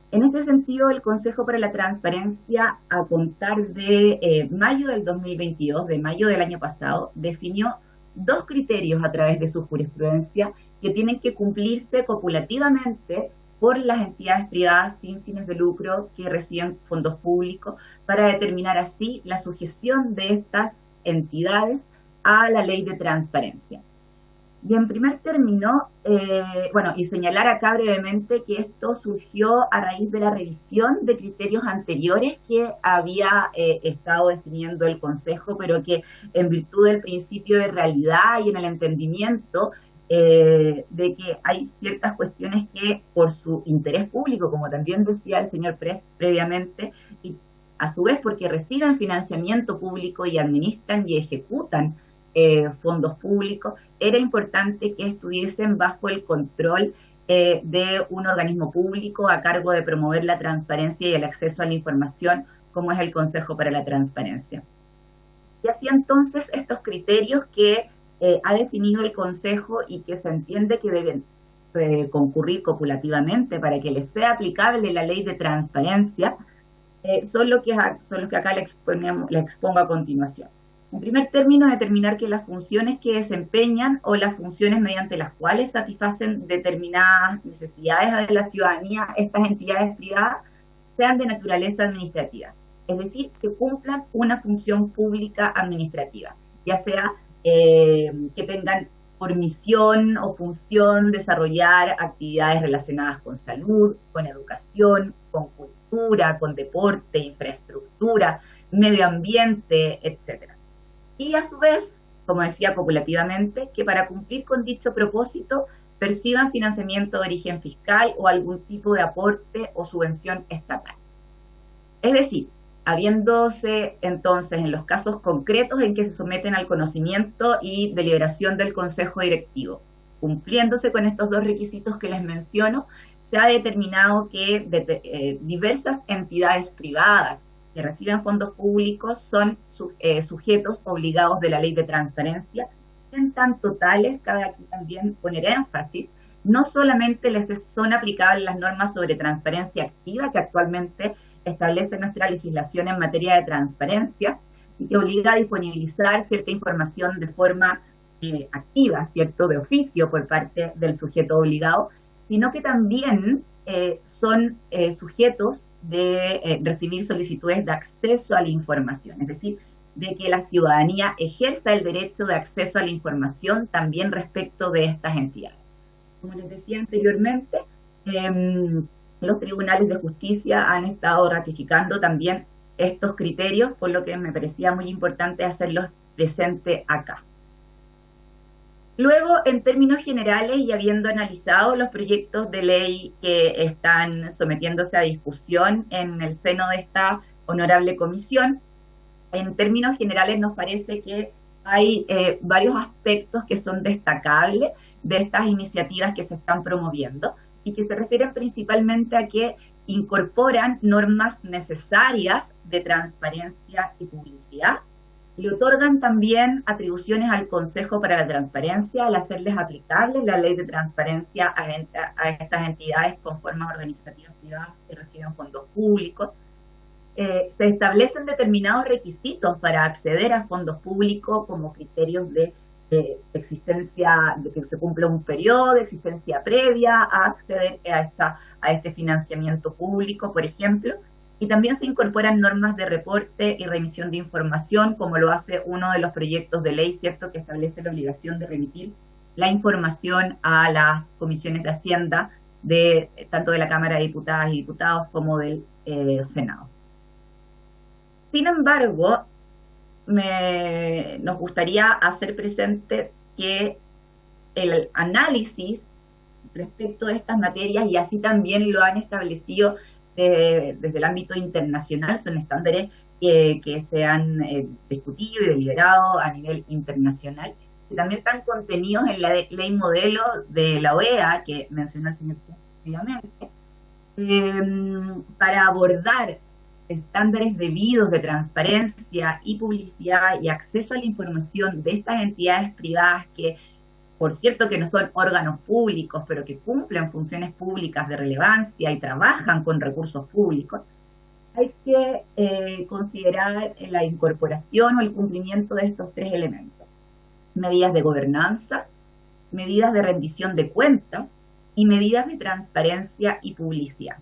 En este sentido, el Consejo para la Transparencia, a contar de mayo del 2022, de mayo del año pasado, definió dos criterios a través de su jurisprudencia que tienen que cumplirse copulativamente por las entidades privadas sin fines de lucro que reciben fondos públicos para determinar así la sujeción de estas entidades a la ley de transparencia. Y en primer término, y señalar acá brevemente que esto surgió a raíz de la revisión de criterios anteriores que había estado definiendo el Consejo, pero que en virtud del principio de realidad y en el entendimiento de que hay ciertas cuestiones que por su interés público, como también decía el señor Prest previamente, y a su vez porque reciben financiamiento público y administran y ejecutan fondos públicos, era importante que estuviesen bajo el control de un organismo público a cargo de promover la transparencia y el acceso a la información, como es el Consejo para la Transparencia. Y así entonces estos criterios que ha definido el Consejo y que se entiende que deben concurrir copulativamente para que les sea aplicable la ley de transparencia, son los que acá le expongo a continuación. En primer término, determinar que las funciones que desempeñan o las funciones mediante las cuales satisfacen determinadas necesidades de la ciudadanía, estas entidades privadas, sean de naturaleza administrativa, es decir, que cumplan una función pública administrativa, ya sea que tengan por misión o función desarrollar actividades relacionadas con salud, con educación, con cultura, con deporte, infraestructura, medio ambiente, etc. Y a su vez, como decía copulativamente, que para cumplir con dicho propósito perciban financiamiento de origen fiscal o algún tipo de aporte o subvención estatal. Es decir, habiéndose entonces en los casos concretos en que se someten al conocimiento y deliberación del Consejo Directivo, cumpliéndose con estos dos requisitos que les menciono, se ha determinado que diversas entidades privadas que reciben fondos públicos son sujetos obligados de la ley de transparencia, en tanto tales, cabe aquí también poner énfasis, no solamente les son aplicables las normas sobre transparencia activa que actualmente establece nuestra legislación en materia de transparencia y que obliga a disponibilizar cierta información de forma activa, ¿cierto?, de oficio por parte del sujeto obligado, sino que también son sujetos de recibir solicitudes de acceso a la información, es decir, de que la ciudadanía ejerza el derecho de acceso a la información también respecto de estas entidades. Como les decía anteriormente, los tribunales de justicia han estado ratificando también estos criterios, por lo que me parecía muy importante hacerlos presentes acá. Luego, en términos generales y habiendo analizado los proyectos de ley que están sometiéndose a discusión en el seno de esta honorable comisión, en términos generales nos parece que hay varios aspectos que son destacables de estas iniciativas que se están promoviendo y que se refieren principalmente a que incorporan normas necesarias de transparencia y publicidad. Le otorgan también atribuciones al Consejo para la Transparencia al hacerles aplicables la ley de transparencia a estas entidades con formas organizativas privadas que reciben fondos públicos. Se establecen determinados requisitos para acceder a fondos públicos como criterios de existencia, de que se cumpla un periodo de existencia previa a acceder a este financiamiento público, por ejemplo. Y también se incorporan normas de reporte y remisión de información, como lo hace uno de los proyectos de ley, ¿cierto?, que establece la obligación de remitir la información a las comisiones de Hacienda, tanto de la Cámara de Diputadas y Diputados como del Senado. Sin embargo, nos gustaría hacer presente que el análisis respecto de estas materias, y así también lo han establecido desde el ámbito internacional, son estándares que se han discutido y deliberado a nivel internacional, que también están contenidos en la ley modelo de la OEA, que mencionó el señor previamente, para abordar estándares debidos de transparencia y publicidad y acceso a la información de estas entidades privadas que, por cierto, que no son órganos públicos, pero que cumplen funciones públicas de relevancia y trabajan con recursos públicos. Hay que considerar la incorporación o el cumplimiento de estos tres elementos: medidas de gobernanza, medidas de rendición de cuentas y medidas de transparencia y publicidad.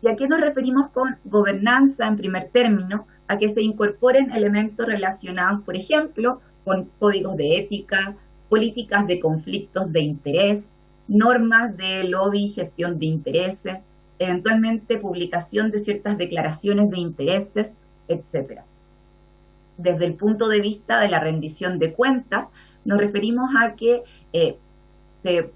¿Y a qué nos referimos con gobernanza en primer término? A que se incorporen elementos relacionados, por ejemplo, con códigos de ética, políticas de conflictos de interés, normas de lobby y gestión de intereses, eventualmente publicación de ciertas declaraciones de intereses, etc. Desde el punto de vista de la rendición de cuentas, nos referimos a que se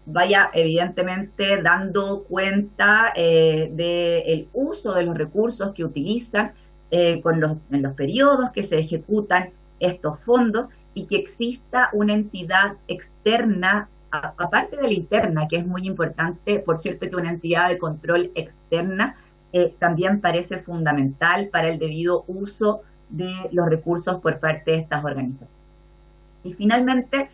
vaya evidentemente dando cuenta del uso de los recursos que utilizan en los periodos que se ejecutan estos fondos, y que exista una entidad externa, aparte de la interna, que es muy importante, por cierto que una entidad de control externa también parece fundamental para el debido uso de los recursos por parte de estas organizaciones. Y finalmente,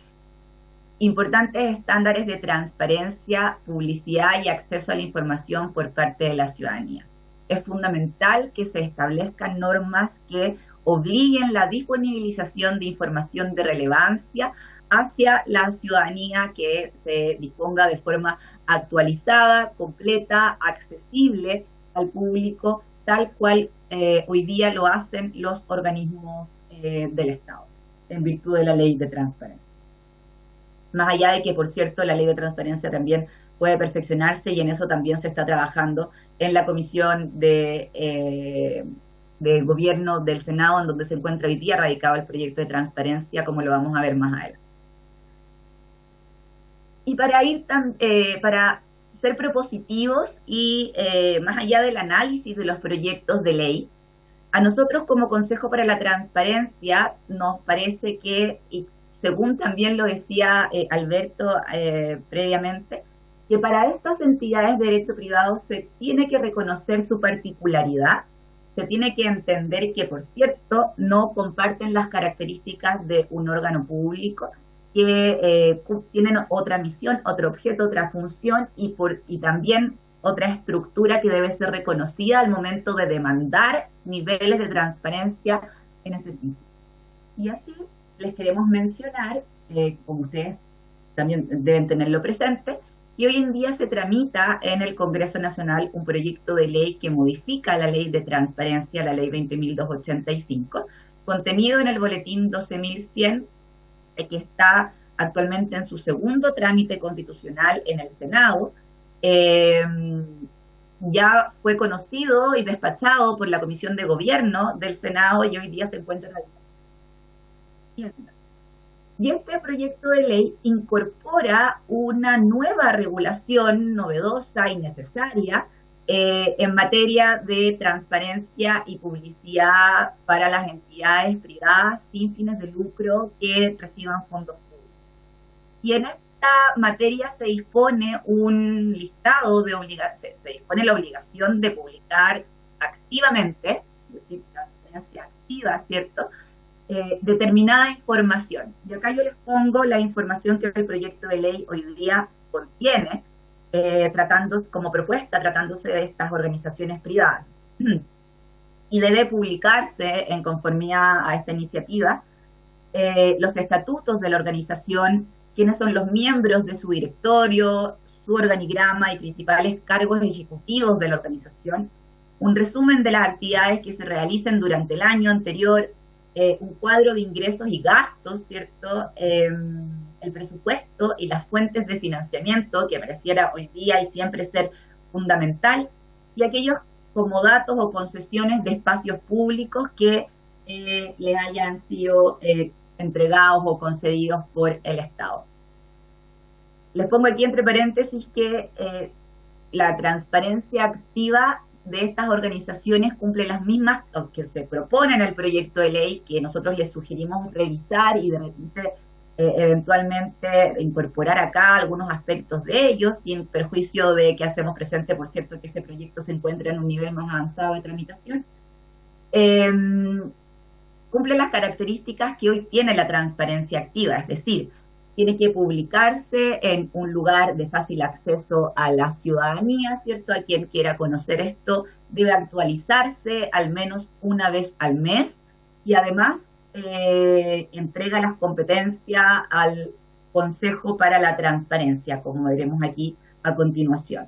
importantes estándares de transparencia, publicidad y acceso a la información por parte de la ciudadanía. Es fundamental que se establezcan normas que obliguen la disponibilización de información de relevancia hacia la ciudadanía, que se disponga de forma actualizada, completa, accesible al público, tal cual hoy día lo hacen los organismos del Estado, en virtud de la ley de transparencia. Más allá de que, por cierto, la ley de transparencia también puede perfeccionarse, y en eso también se está trabajando en la Comisión de Gobierno del Senado, en donde se encuentra hoy día radicado el proyecto de transparencia, como lo vamos a ver más adelante. Y para ser propositivos y más allá del análisis de los proyectos de ley, a nosotros como Consejo para la Transparencia nos parece que, y según también lo decía Alberto previamente, que para estas entidades de derecho privado se tiene que reconocer su particularidad, se tiene que entender que, por cierto, no comparten las características de un órgano público, que tienen otra misión, otro objeto, otra función y también otra estructura que debe ser reconocida al momento de demandar niveles de transparencia en este sentido. Y así les queremos mencionar, como ustedes también deben tenerlo presente, que hoy en día se tramita en el Congreso Nacional un proyecto de ley que modifica la ley de transparencia, la ley 20.285, contenido en el boletín 12.100, que está actualmente en su segundo trámite constitucional en el Senado. Ya fue conocido y despachado por la Comisión de Gobierno del Senado y hoy día se encuentra en la vivienda. Y este proyecto de ley incorpora una nueva regulación novedosa y necesaria en materia de transparencia y publicidad para las entidades privadas sin fines de lucro que reciban fondos públicos. Y en esta materia se dispone un listado de obligaciones, se dispone la obligación de publicar activamente, es decir, transparencia activa, ¿cierto?, determinada información. Y acá yo les pongo la información que el proyecto de ley hoy día contiene, como propuesta, tratándose de estas organizaciones privadas. Y debe publicarse en conformidad a esta iniciativa los estatutos de la organización, quiénes son los miembros de su directorio, su organigrama y principales cargos ejecutivos de la organización, un resumen de las actividades que se realicen durante el año anterior, un cuadro de ingresos y gastos, ¿cierto? El presupuesto y las fuentes de financiamiento, que pareciera hoy día y siempre ser fundamental, y aquellos como datos o concesiones de espacios públicos que les hayan sido entregados o concedidos por el Estado. Les pongo aquí entre paréntesis que la transparencia activa de estas organizaciones cumple las mismas que se proponen en el proyecto de ley, que nosotros les sugerimos revisar y de repente eventualmente incorporar acá algunos aspectos de ellos, sin perjuicio de que hacemos presente, por cierto, que ese proyecto se encuentra en un nivel más avanzado de tramitación. Cumple las características que hoy tiene la transparencia activa, es decir, tiene que publicarse en un lugar de fácil acceso a la ciudadanía, ¿cierto? A quien quiera conocer esto debe actualizarse al menos una vez al mes y además entrega las competencias al Consejo para la Transparencia, como veremos aquí a continuación.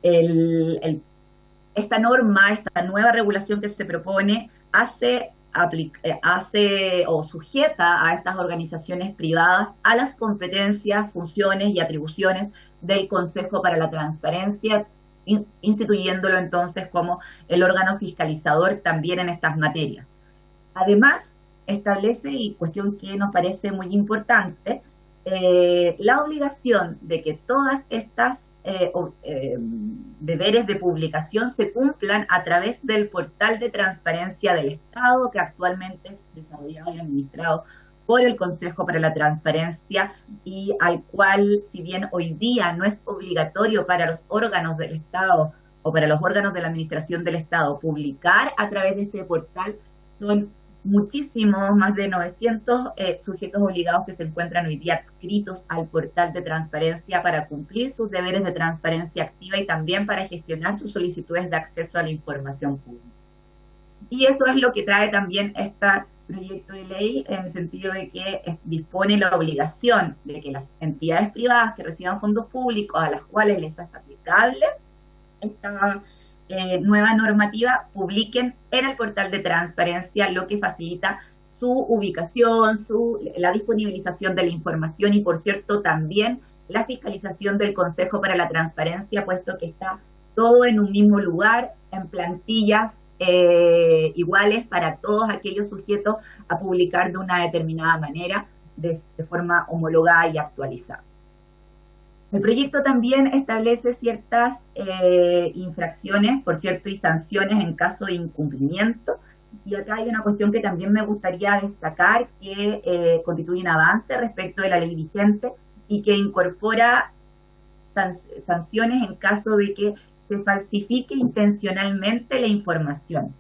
Esta norma, esta nueva regulación que se propone, hace o sujeta a estas organizaciones privadas a las competencias, funciones y atribuciones del Consejo para la Transparencia, instituyéndolo entonces como el órgano fiscalizador también en estas materias. Además, establece, y cuestión que nos parece muy importante, la obligación de que todas estas deberes de publicación se cumplan a través del portal de transparencia del Estado, que actualmente es desarrollado y administrado por el Consejo para la Transparencia y al cual, si bien hoy día no es obligatorio para los órganos del Estado o para los órganos de la Administración del Estado publicar a través de este portal, son muchísimos, más de 900 sujetos obligados que se encuentran hoy día adscritos al portal de transparencia para cumplir sus deberes de transparencia activa y también para gestionar sus solicitudes de acceso a la información pública. Y eso es lo que trae también este proyecto de ley, en el sentido de que dispone la obligación de que las entidades privadas que reciban fondos públicos a las cuales les es aplicable esta nueva normativa publiquen en el portal de transparencia, lo que facilita su ubicación, la disponibilización de la información y, por cierto, también la fiscalización del Consejo para la Transparencia, puesto que está todo en un mismo lugar, en plantillas iguales para todos aquellos sujetos a publicar de una determinada manera, de forma homologada y actualizada. El proyecto también establece ciertas infracciones, por cierto, y sanciones en caso de incumplimiento. Y acá hay una cuestión que también me gustaría destacar, que constituye un avance respecto de la ley vigente y que incorpora sanciones en caso de que se falsifique intencionalmente la información.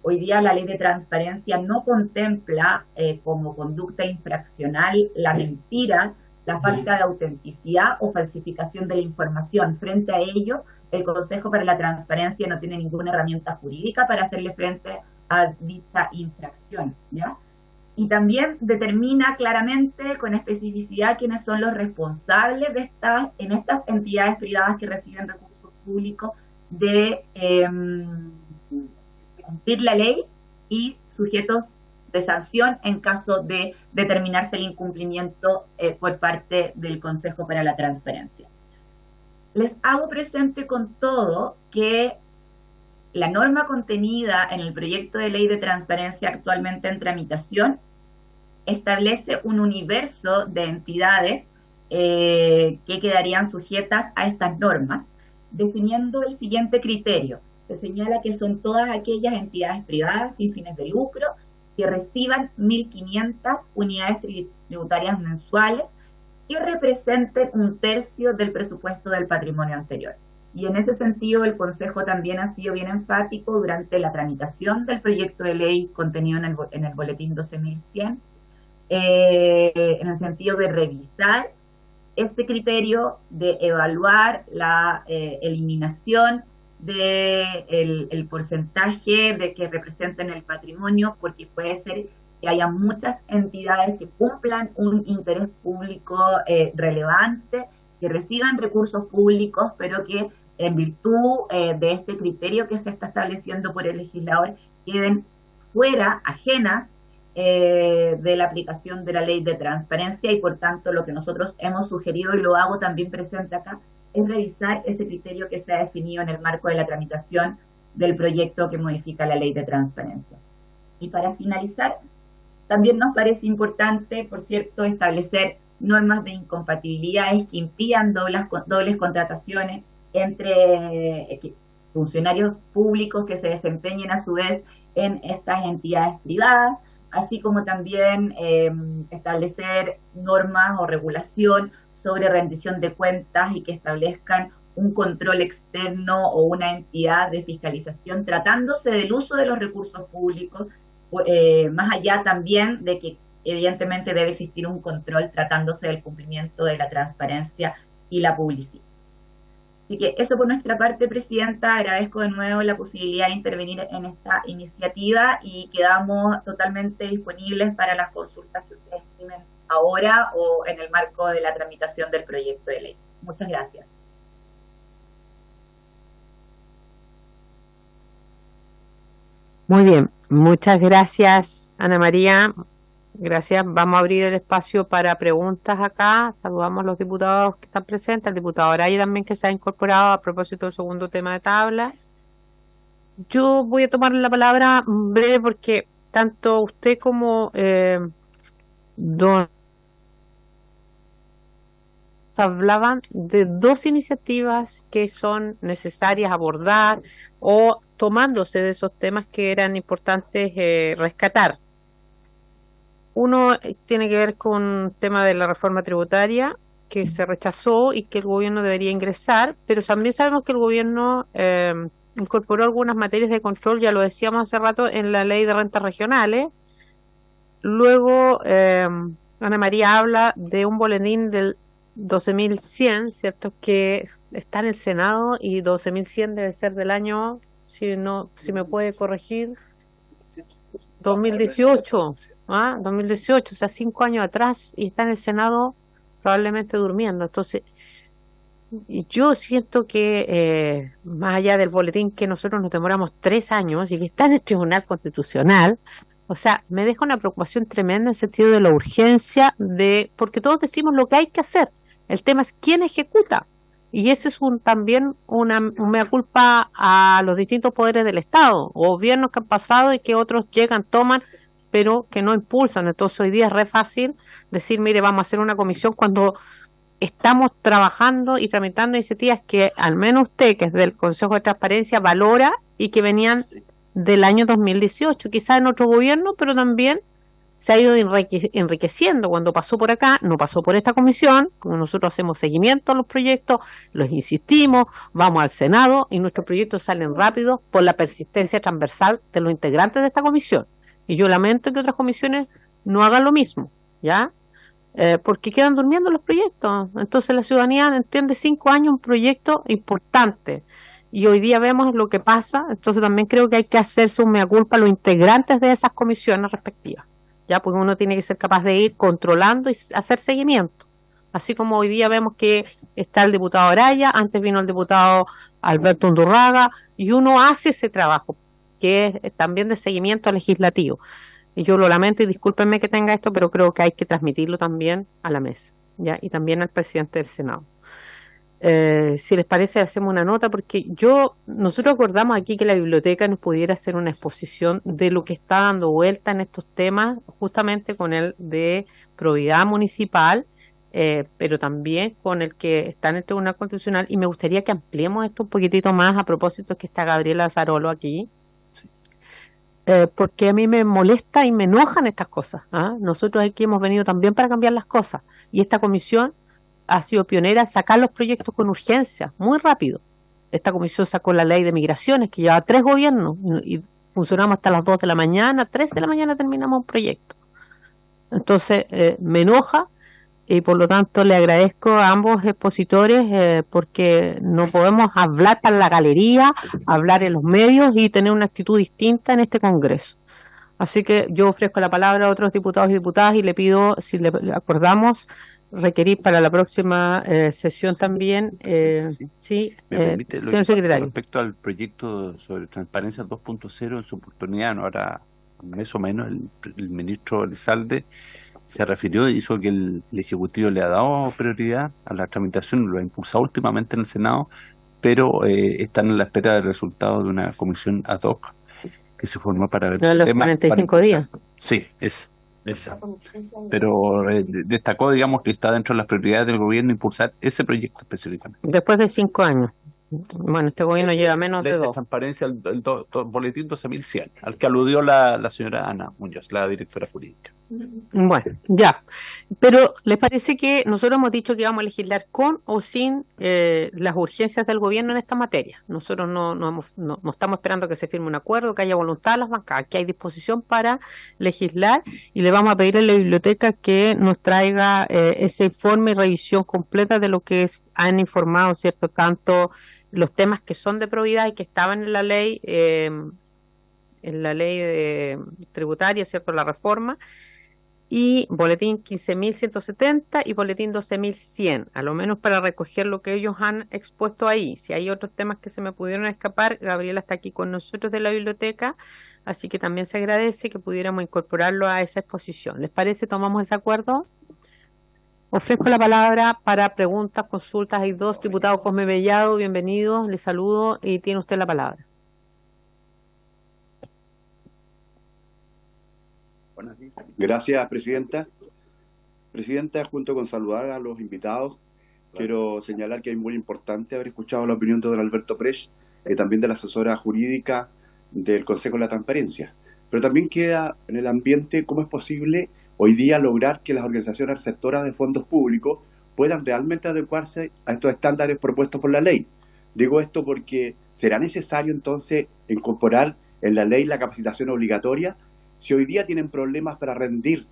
Hoy día la ley de transparencia no contempla como conducta infraccional la mentira, la falta de autenticidad o falsificación de la información. Frente a ello, el Consejo para la Transparencia no tiene ninguna herramienta jurídica para hacerle frente a dicha infracción, ¿ya? Y también determina claramente con especificidad quiénes son los responsables de en estas entidades privadas que reciben recursos públicos de cumplir la ley y sujetos de sanción en caso de determinarse el incumplimiento por parte del Consejo para la Transparencia. Les hago presente con todo que la norma contenida en el proyecto de ley de transparencia actualmente en tramitación establece un universo de entidades que quedarían sujetas a estas normas, definiendo el siguiente criterio. Se señala que son todas aquellas entidades privadas sin fines de lucro que reciban 1.500 unidades tributarias mensuales y representen 1/3 del presupuesto del patrimonio anterior. Y en ese sentido el Consejo también ha sido bien enfático durante la tramitación del proyecto de ley contenido en el boletín 12.100, en el sentido de revisar ese criterio, de evaluar la eliminación del porcentaje de que representen el patrimonio, porque puede ser que haya muchas entidades que cumplan un interés público relevante, que reciban recursos públicos, pero que en virtud de este criterio que se está estableciendo por el legislador, queden fuera, ajenas de la aplicación de la ley de transparencia, y por tanto lo que nosotros hemos sugerido, y lo hago también presente acá, es revisar ese criterio que se ha definido en el marco de la tramitación del proyecto que modifica la ley de transparencia. Y para finalizar, también nos parece importante, por cierto, establecer normas de incompatibilidades que impidan dobles contrataciones entre funcionarios públicos que se desempeñen a su vez en estas entidades privadas, así como también establecer normas o regulación sobre rendición de cuentas y que establezcan un control externo o una entidad de fiscalización tratándose del uso de los recursos públicos, más allá también de que evidentemente debe existir un control tratándose del cumplimiento de la transparencia y la publicidad. Así que eso por nuestra parte, Presidenta. Agradezco de nuevo la posibilidad de intervenir en esta iniciativa y quedamos totalmente disponibles para las consultas que ustedes estimen ahora o en el marco de la tramitación del proyecto de ley. Muchas gracias. Muy bien, muchas gracias, Ana María. Gracias. Vamos a abrir el espacio para preguntas acá. Saludamos a los diputados que están presentes, al diputado Araya también, que se ha incorporado a propósito del segundo tema de tabla. Yo voy a tomar la palabra breve porque tanto usted como don hablaban de dos iniciativas que son necesarias abordar o tomándose de esos temas que eran importantes rescatar. Uno tiene que ver con el tema de la reforma tributaria que se rechazó y que el gobierno debería ingresar, pero también sabemos que el gobierno incorporó algunas materias de control, ya lo decíamos hace rato, en la ley de rentas regionales. Luego Ana María habla de un boletín del 12.100, ¿cierto?, que está en el Senado, y 12.100 debe ser del año, si me puede corregir, 2018, 2018, o sea, 5 años atrás, y está en el Senado probablemente durmiendo. Entonces, yo siento que más allá del boletín que nosotros nos demoramos 3 años y que está en el Tribunal Constitucional, o sea, me deja una preocupación tremenda en el sentido de la urgencia porque todos decimos lo que hay que hacer. El tema es quién ejecuta. Y ese es también una mea culpa a los distintos poderes del Estado, gobiernos que han pasado y que otros llegan, toman, pero que no impulsan. Entonces hoy día es re fácil decir, mire, vamos a hacer una comisión cuando estamos trabajando y tramitando iniciativas que al menos usted, que es del Consejo de Transparencia, valora y que venían del año 2018, quizás en otro gobierno, pero también se ha ido enriqueciendo. Cuando pasó por acá, no pasó por esta comisión. Como nosotros hacemos seguimiento a los proyectos, los insistimos, vamos al Senado y nuestros proyectos salen rápido por la persistencia transversal de los integrantes de esta comisión. Y yo lamento que otras comisiones no hagan lo mismo, ¿ya? Porque quedan durmiendo los proyectos. Entonces la ciudadanía entiende 5 años un proyecto importante. Y hoy día vemos lo que pasa. Entonces también creo que hay que hacerse un mea culpa a los integrantes de esas comisiones respectivas, ya, porque uno tiene que ser capaz de ir controlando y hacer seguimiento. Así como hoy día vemos que está el diputado Araya, antes vino el diputado Alberto Undurraga, y uno hace ese trabajo, que es también de seguimiento legislativo. y yo lo lamento y discúlpenme que tenga esto, pero creo que hay que transmitirlo también a la mesa, ¿ya? Y también al presidente del Senado. Si les parece, hacemos una nota, porque nosotros acordamos aquí que la biblioteca nos pudiera hacer una exposición de lo que está dando vuelta en estos temas, justamente con el de probidad municipal, pero también con el que está en el Tribunal Constitucional, y me gustaría que ampliemos esto un poquitito más a propósito que está Gabriela Zarolo aquí, porque a mí me molesta y me enojan estas cosas, ¿ah? Nosotros aquí hemos venido también para cambiar las cosas, y esta comisión ha sido pionera en sacar los proyectos con urgencia, muy rápido. Esta comisión sacó la ley de migraciones, que lleva 3 gobiernos, y funcionamos hasta las 2 de la mañana, 3 de la mañana terminamos un proyecto. Entonces, me enoja, y por lo tanto le agradezco a ambos expositores, porque no podemos hablar para la galería, hablar en los medios y tener una actitud distinta en este Congreso. Así que yo ofrezco la palabra a otros diputados y diputadas y le pido, si le acordamos, requerir para la próxima sesión también, ¿Me permite, señor secretario? Respecto al proyecto sobre transparencia 2.0, en su oportunidad, no ahora un mes o menos, el ministro Elizalde se refirió y hizo que el Ejecutivo le ha dado prioridad a la tramitación, lo ha impulsado últimamente en el Senado, pero están en la espera del resultado de una comisión ad hoc que se formó para ver los 45 días. Sí, esa. Pero destacó, digamos, que está dentro de las prioridades del gobierno impulsar ese proyecto específicamente. Después de 5 años. Bueno, este gobierno lleva menos de 2. Transparencia, el boletín 12.100, al que aludió la señora Ana Muñoz, la directora jurídica. Bueno, ya. Pero ¿les parece que nosotros hemos dicho que vamos a legislar con o sin las urgencias del gobierno en esta materia? Nosotros no estamos esperando que se firme un acuerdo, que haya voluntad de las bancadas, que hay disposición para legislar, y le vamos a pedir a la biblioteca que nos traiga ese informe y revisión completa de lo que han informado, ¿cierto? Tanto los temas que son de probidad y que estaban en la ley tributaria, ¿cierto? La reforma, y boletín 15.170 y boletín 12.100, a lo menos para recoger lo que ellos han expuesto ahí. Si hay otros temas que se me pudieron escapar, Gabriela está aquí con nosotros de la biblioteca, así que también se agradece que pudiéramos incorporarlo a esa exposición. ¿Les parece? ¿Tomamos ese acuerdo? Ofrezco la palabra para preguntas, consultas. Hay 2, diputado Cosme Bellado, bienvenido, le saludo y tiene usted la palabra. Gracias, Presidenta. Presidenta, junto con saludar a los invitados, quiero señalar que es muy importante haber escuchado la opinión de don Alberto Prech, también de la asesora jurídica del Consejo de la Transparencia. Pero también queda en el ambiente cómo es posible hoy día lograr que las organizaciones receptoras de fondos públicos puedan realmente adecuarse a estos estándares propuestos por la ley. Digo esto porque será necesario entonces incorporar en la ley la capacitación obligatoria. Si hoy día tienen problemas para rendir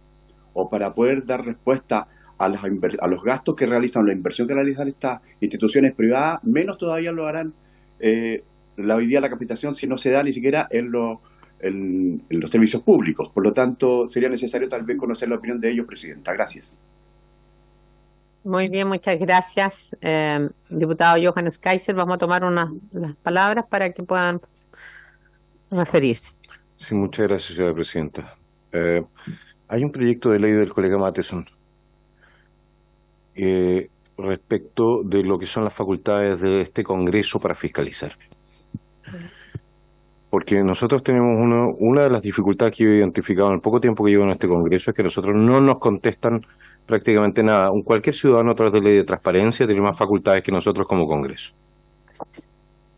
o para poder dar respuesta a los gastos que realizan, la inversión que realizan estas instituciones privadas, menos todavía lo harán hoy día la capacitación si no se da ni siquiera en los servicios públicos. Por lo tanto, sería necesario tal vez conocer la opinión de ellos, Presidenta. Gracias. Muy bien, muchas gracias, diputado Johannes Kaiser. Vamos a tomar las palabras para que puedan referirse. Sí, muchas gracias, señora Presidenta. Hay un proyecto de ley del colega Matheson respecto de lo que son las facultades de este Congreso para fiscalizar. Porque nosotros tenemos una de las dificultades que yo he identificado en el poco tiempo que llevo en este Congreso, es que nosotros no nos contestan prácticamente nada. Cualquier ciudadano a través de ley de transparencia tiene más facultades que nosotros como Congreso.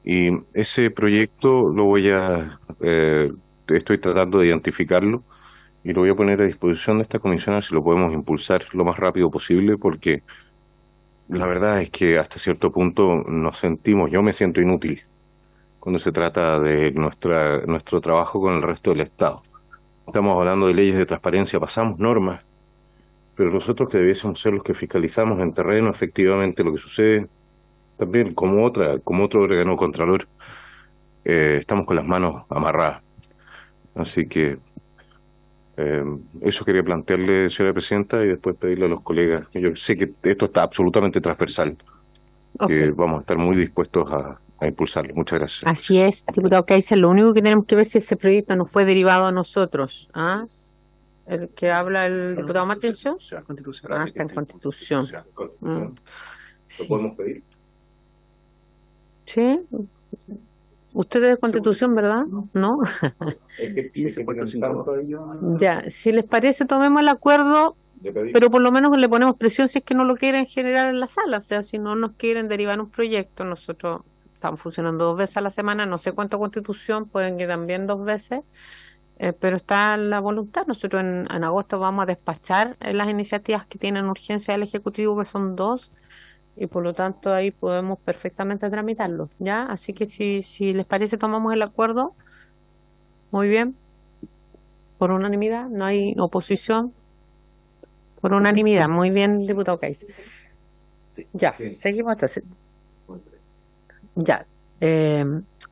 Y ese proyecto estoy tratando de identificarlo y lo voy a poner a disposición de esta comisión, a ver si lo podemos impulsar lo más rápido posible, porque la verdad es que hasta cierto punto yo me siento inútil cuando se trata de nuestro trabajo con el resto del Estado. Estamos hablando de leyes de transparencia, pasamos normas, pero nosotros que debiésemos ser los que fiscalizamos en terreno efectivamente lo que sucede, también como otro órgano contralor, estamos con las manos amarradas. Así que eso quería plantearle, señora Presidenta, y después pedirle a los colegas. Yo sé que esto está absolutamente transversal, que vamos a estar muy dispuestos a impulsarlo. Muchas gracias. Así es, diputado Kaiser. Lo único que tenemos que ver es si ese proyecto nos fue derivado a nosotros, el que habla el diputado Matencio. Constitución. Ah, está en Constitución. ¿Lo Sí. podemos pedir? Sí. Usted es de Constitución, ¿verdad? ¿No? Es que tienen tanto ellos Ya, si les parece, tomemos el acuerdo, de pedir. pero por lo menos le ponemos presión si es que no lo quieren generar en la sala. O sea, si no nos quieren derivar un proyecto, nosotros estamos funcionando 2 veces a la semana, no sé cuánto Constitución, pueden que también 2 veces, pero está la voluntad. Nosotros en agosto vamos a despachar las iniciativas que tienen urgencia del Ejecutivo, que son 2, y por lo tanto ahí podemos perfectamente tramitarlo, ¿ya? Así que si les parece, tomamos el acuerdo. Muy bien. Por unanimidad, no hay oposición. Por unanimidad, muy bien, diputado Cais. Ya, seguimos entonces. Ya,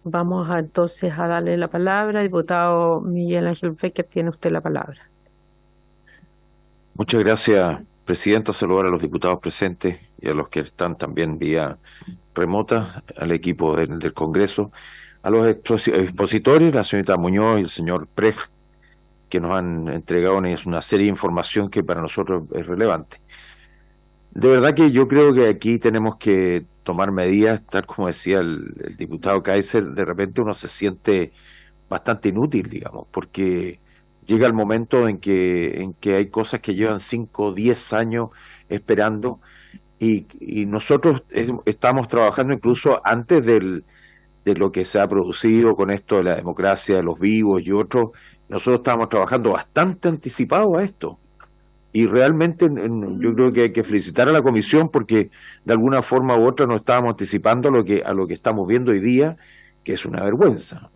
vamos entonces a darle la palabra. Diputado Miguel Ángel Becker, tiene usted la palabra. Muchas gracias, Presidenta. Saludar a los diputados presentes y a los que están también vía remota, al equipo del Congreso, a los expositores, la señorita Muñoz y el señor Prej, que nos han entregado una serie de información que para nosotros es relevante. De verdad que yo creo que aquí tenemos que tomar medidas, tal como decía el diputado Kaiser. De repente uno se siente bastante inútil, digamos, porque llega el momento en que hay cosas que llevan 5 o 10 años esperando, y nosotros estamos trabajando incluso antes de lo que se ha producido con esto de la democracia de los vivos y otros. Nosotros estábamos trabajando bastante anticipado a esto, y realmente yo creo que hay que felicitar a la comisión porque de alguna forma u otra nos estábamos anticipando a lo que estamos viendo hoy día, que es una vergüenza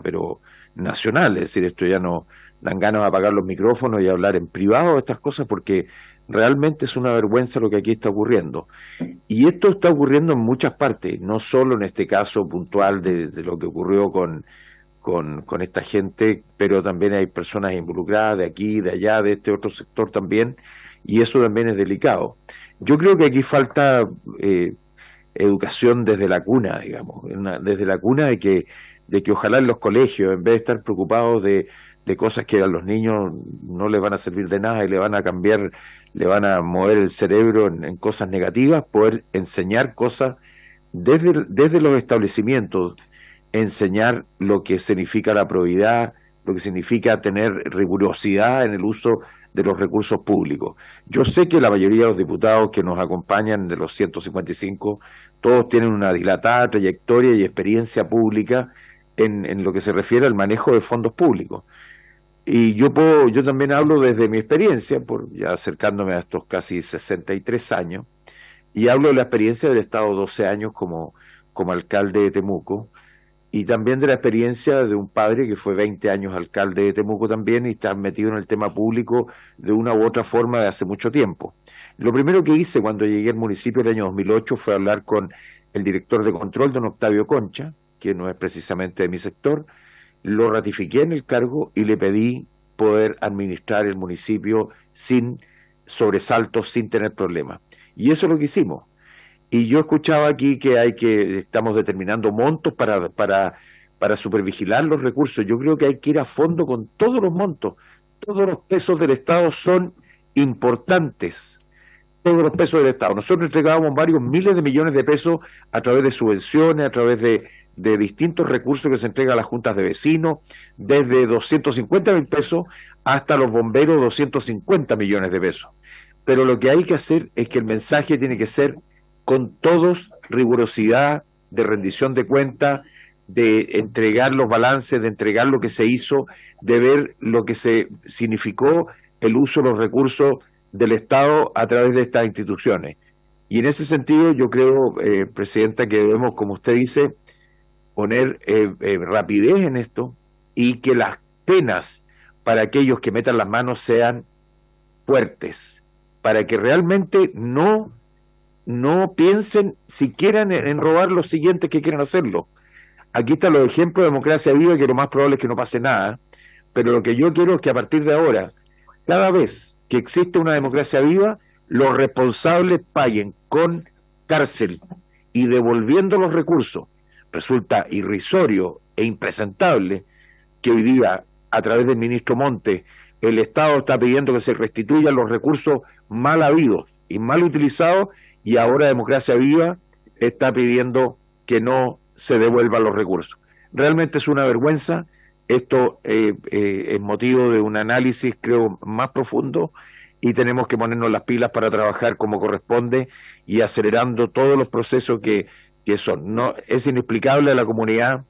pero nacional. Es decir, esto ya no dan ganas de apagar los micrófonos y hablar en privado de estas cosas, porque realmente es una vergüenza lo que aquí está ocurriendo. Y esto está ocurriendo en muchas partes, no solo en este caso puntual de lo que ocurrió con esta gente, pero también hay personas involucradas de aquí, de allá, de este otro sector también, y eso también es delicado. Yo creo que aquí falta educación desde la cuna, digamos, desde la cuna de que ojalá en los colegios, en vez de estar preocupados de cosas que a los niños no les van a servir de nada y le van a cambiar, le van a mover el cerebro en cosas negativas, poder enseñar cosas desde los establecimientos, enseñar lo que significa la probidad, lo que significa tener rigurosidad en el uso de los recursos públicos. Yo sé que la mayoría de los diputados que nos acompañan, de los 155, todos tienen una dilatada trayectoria y experiencia pública en lo que se refiere al manejo de fondos públicos. Y yo también hablo desde mi experiencia, ya acercándome a estos casi 63 años, y hablo de la experiencia del Estado 12 años como alcalde de Temuco, y también de la experiencia de un padre que fue 20 años alcalde de Temuco también, y está metido en el tema público de una u otra forma de hace mucho tiempo. Lo primero que hice cuando llegué al municipio el año 2008 fue hablar con el director de control, don Octavio Concha, que no es precisamente de mi sector. Lo ratifiqué en el cargo y le pedí poder administrar el municipio sin sobresaltos, sin tener problemas. Y eso es lo que hicimos. Y yo escuchaba aquí que estamos determinando montos para supervigilar los recursos. Yo creo que hay que ir a fondo con todos los montos. Todos los pesos del Estado son importantes. Todos los pesos del Estado. Nosotros entregábamos varios miles de millones de pesos a través de subvenciones, a través de distintos recursos que se entregan a las juntas de vecinos, desde 250.000 pesos hasta los bomberos 250 millones de pesos. Pero lo que hay que hacer es que el mensaje tiene que ser con todos rigurosidad, de rendición de cuentas, de entregar los balances, de entregar lo que se hizo, de ver lo que se significó el uso de los recursos del Estado a través de estas instituciones. Y en ese sentido yo creo, Presidenta, que debemos, como usted dice, poner rapidez en esto, y que las penas para aquellos que metan las manos sean fuertes, para que realmente no piensen siquiera en robar los siguientes que quieran hacerlo. Aquí están los ejemplos de democracia viva, que lo más probable es que no pase nada, pero lo que yo quiero es que a partir de ahora, cada vez que existe una democracia viva, los responsables paguen con cárcel y devolviendo los recursos. Resulta irrisorio e impresentable que hoy día a través del ministro Montes, el Estado está pidiendo que se restituyan los recursos mal habidos y mal utilizados, y ahora Democracia Viva está pidiendo que no se devuelvan los recursos. Realmente es una vergüenza. Esto es motivo de un análisis, creo, más profundo, y tenemos que ponernos las pilas para trabajar como corresponde y acelerando todos los procesos que son. No, es inexplicable a la comunidad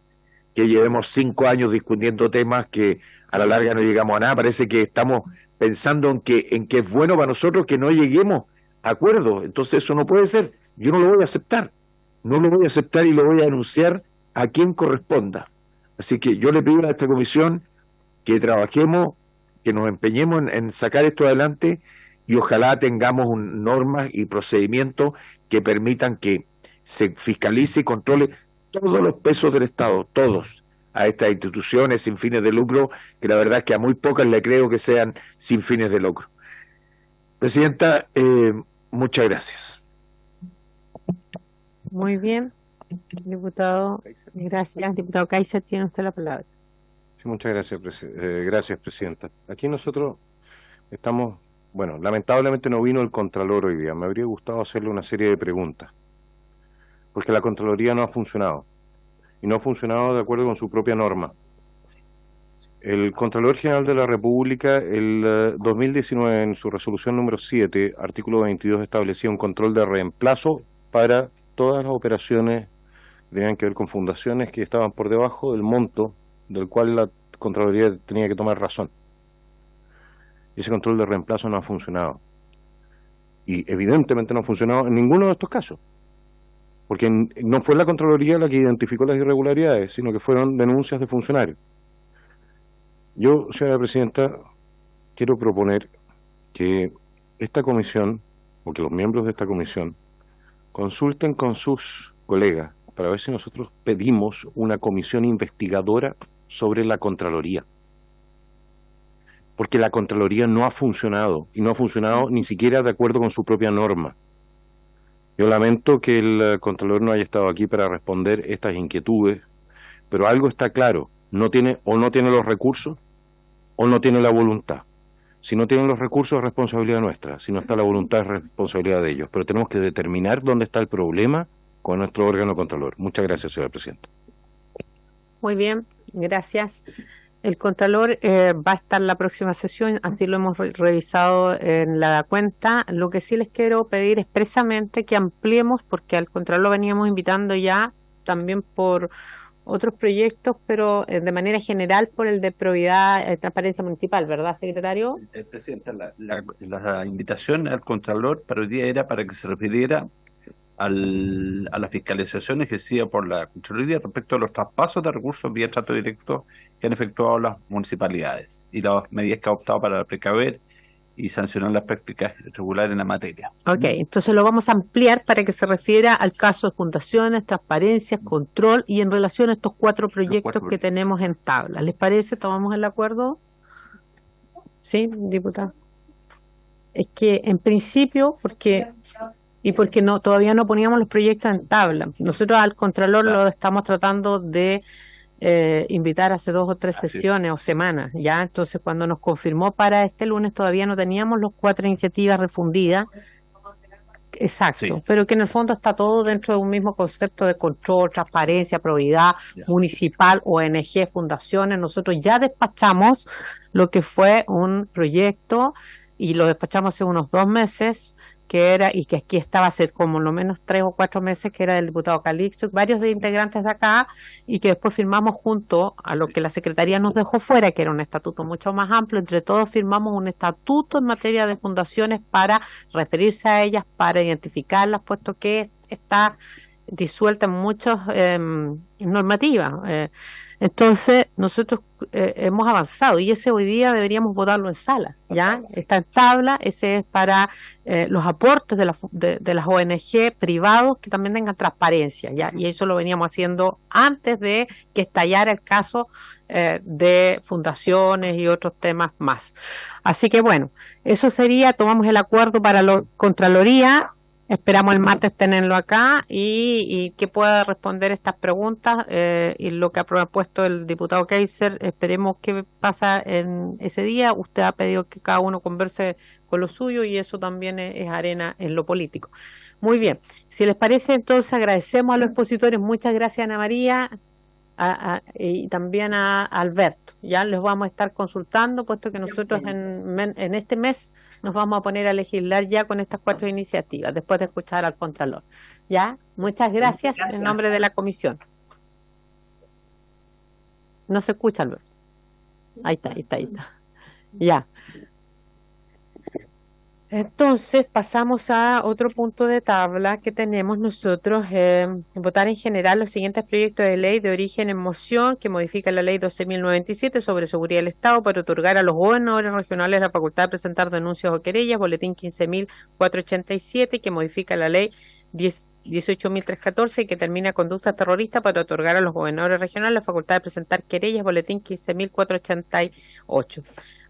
que llevemos 5 años discutiendo temas que a la larga no llegamos a nada. Parece que estamos pensando en que es bueno para nosotros que no lleguemos a acuerdos. Entonces eso no puede ser. Yo no lo voy a aceptar. No lo voy a aceptar y lo voy a denunciar a quien corresponda. Así que yo le pido a esta comisión que trabajemos, que nos empeñemos en sacar esto adelante, y ojalá tengamos normas y procedimientos que permitan que se fiscalice y controle todos los pesos del Estado, todos, a estas instituciones sin fines de lucro, que la verdad es que a muy pocas le creo que sean sin fines de lucro. Presidenta, muchas gracias. Muy bien, diputado. Gracias. Diputado Kaiser, tiene usted la palabra. Sí, muchas gracias, gracias, Presidenta. Aquí nosotros estamos, bueno, lamentablemente no vino el Contralor hoy día. Me habría gustado hacerle una serie de preguntas, porque la Contraloría no ha funcionado, y no ha funcionado de acuerdo con su propia norma. El Contralor General de la República, el 2019, en su resolución número 7, artículo 22, establecía un control de reemplazo para todas las operaciones que tenían que ver con fundaciones que estaban por debajo del monto del cual la Contraloría tenía que tomar razón. Ese control de reemplazo no ha funcionado. Y evidentemente no ha funcionado en ninguno de estos casos, porque no fue la Contraloría la que identificó las irregularidades, sino que fueron denuncias de funcionarios. Yo, señora Presidenta, quiero proponer que esta comisión, o que los miembros de esta comisión, consulten con sus colegas para ver si nosotros pedimos una comisión investigadora sobre la Contraloría. Porque la Contraloría no ha funcionado, y no ha funcionado ni siquiera de acuerdo con su propia norma. Yo lamento que el Contralor no haya estado aquí para responder estas inquietudes, pero algo está claro: no tiene los recursos o no tiene la voluntad. Si no tienen los recursos es responsabilidad nuestra, si no está la voluntad es responsabilidad de ellos, pero tenemos que determinar dónde está el problema con nuestro órgano Contralor. Muchas gracias, señora Presidenta. Muy bien, gracias. El Contralor va a estar en la próxima sesión, así lo hemos revisado en la cuenta. Lo que sí les quiero pedir expresamente que ampliemos, porque al Contralor lo veníamos invitando ya también por otros proyectos, pero de manera general por el de probidad y transparencia municipal, ¿verdad, secretario? Presidenta, la invitación al Contralor para hoy día era para que se refiriera a la fiscalización ejercida por la Contraloría respecto a los traspasos de recursos vía trato directo que han efectuado las municipalidades y las medidas que ha optado para precaver y sancionar las prácticas irregulares en la materia. Ok, entonces lo vamos a ampliar para que se refiera al caso de fundaciones, transparencia, control, y en relación a estos 4 proyectos que tenemos en tabla. ¿Les parece? ¿Tomamos el acuerdo? ¿Sí, diputado? Es que en principio, porque no, todavía no poníamos los proyectos en tabla. Nosotros al Contralor lo estamos tratando de invitar hace 2 o 3 sesiones o semanas, ya. Entonces cuando nos confirmó para este lunes todavía no teníamos los 4 iniciativas refundidas. Exacto, sí. Pero que en el fondo está todo dentro de un mismo concepto de control, transparencia, probidad, municipal, ONG, fundaciones. Nosotros ya despachamos lo que fue un proyecto y lo despachamos hace unos 2 meses, que era, y que aquí estaba hace como lo menos 3 o 4 meses, que era del diputado Calixto, varios de integrantes de acá, y que después firmamos junto a lo que la Secretaría nos dejó fuera, que era un estatuto mucho más amplio. Entre todos firmamos un estatuto en materia de fundaciones para referirse a ellas, para identificarlas, puesto que está disuelta en muchas normativas. Entonces, nosotros hemos avanzado, y ese hoy día deberíamos votarlo en sala, ¿ya? Está en tabla. Ese es para los aportes de las ONG privados que también tengan transparencia, ¿ya? Y eso lo veníamos haciendo antes de que estallara el caso de fundaciones y otros temas más. Así que bueno, eso sería, tomamos el acuerdo para la Contraloría. Esperamos el martes tenerlo acá y que pueda responder estas preguntas y lo que ha propuesto el diputado Kaiser. Esperemos qué pasa en ese día. Usted ha pedido que cada uno converse con lo suyo y eso también es arena en lo político. Muy bien, si les parece, entonces agradecemos a los expositores. Muchas gracias, Ana María, y también a Alberto. Ya los vamos a estar consultando, puesto que nosotros en este mes nos vamos a poner a legislar ya con estas 4 iniciativas, después de escuchar al Contralor. ¿Ya? Muchas gracias en nombre de la comisión. No se escucha, Alberto. Ahí está. Ya. Entonces pasamos a otro punto de tabla que tenemos nosotros, votar en general los siguientes proyectos de ley de origen en moción que modifica la ley 12.097 sobre seguridad del Estado para otorgar a los gobernadores regionales la facultad de presentar denuncias o querellas, boletín 15.487 que modifica la ley 18.314 y que termina conducta terrorista para otorgar a los gobernadores regionales la facultad de presentar querellas, boletín 15.488.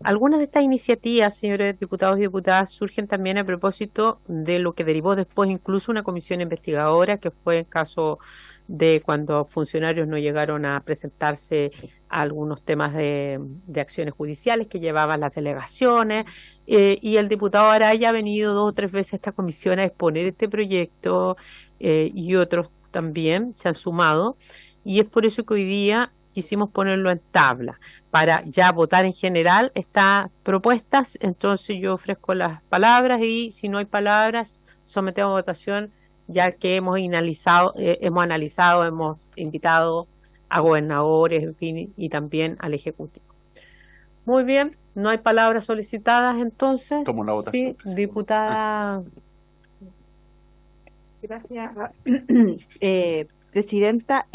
Algunas de estas iniciativas, señores diputados y diputadas, surgen también a propósito de lo que derivó después incluso una comisión investigadora, que fue en caso de cuando funcionarios no llegaron a presentarse a algunos temas de acciones judiciales que llevaban las delegaciones, y el diputado Araya ha venido 2 o 3 veces a esta comisión a exponer este proyecto, y otros también se han sumado, y es por eso que hoy día quisimos ponerlo en tabla para ya votar en general estas propuestas. Entonces yo ofrezco las palabras y si no hay palabras sometemos a votación, ya que hemos analizado, hemos invitado a gobernadores, en fin, y también al Ejecutivo. Muy bien, no hay palabras solicitadas entonces. Tomo la votación. Sí, diputada. Gracias, presidenta.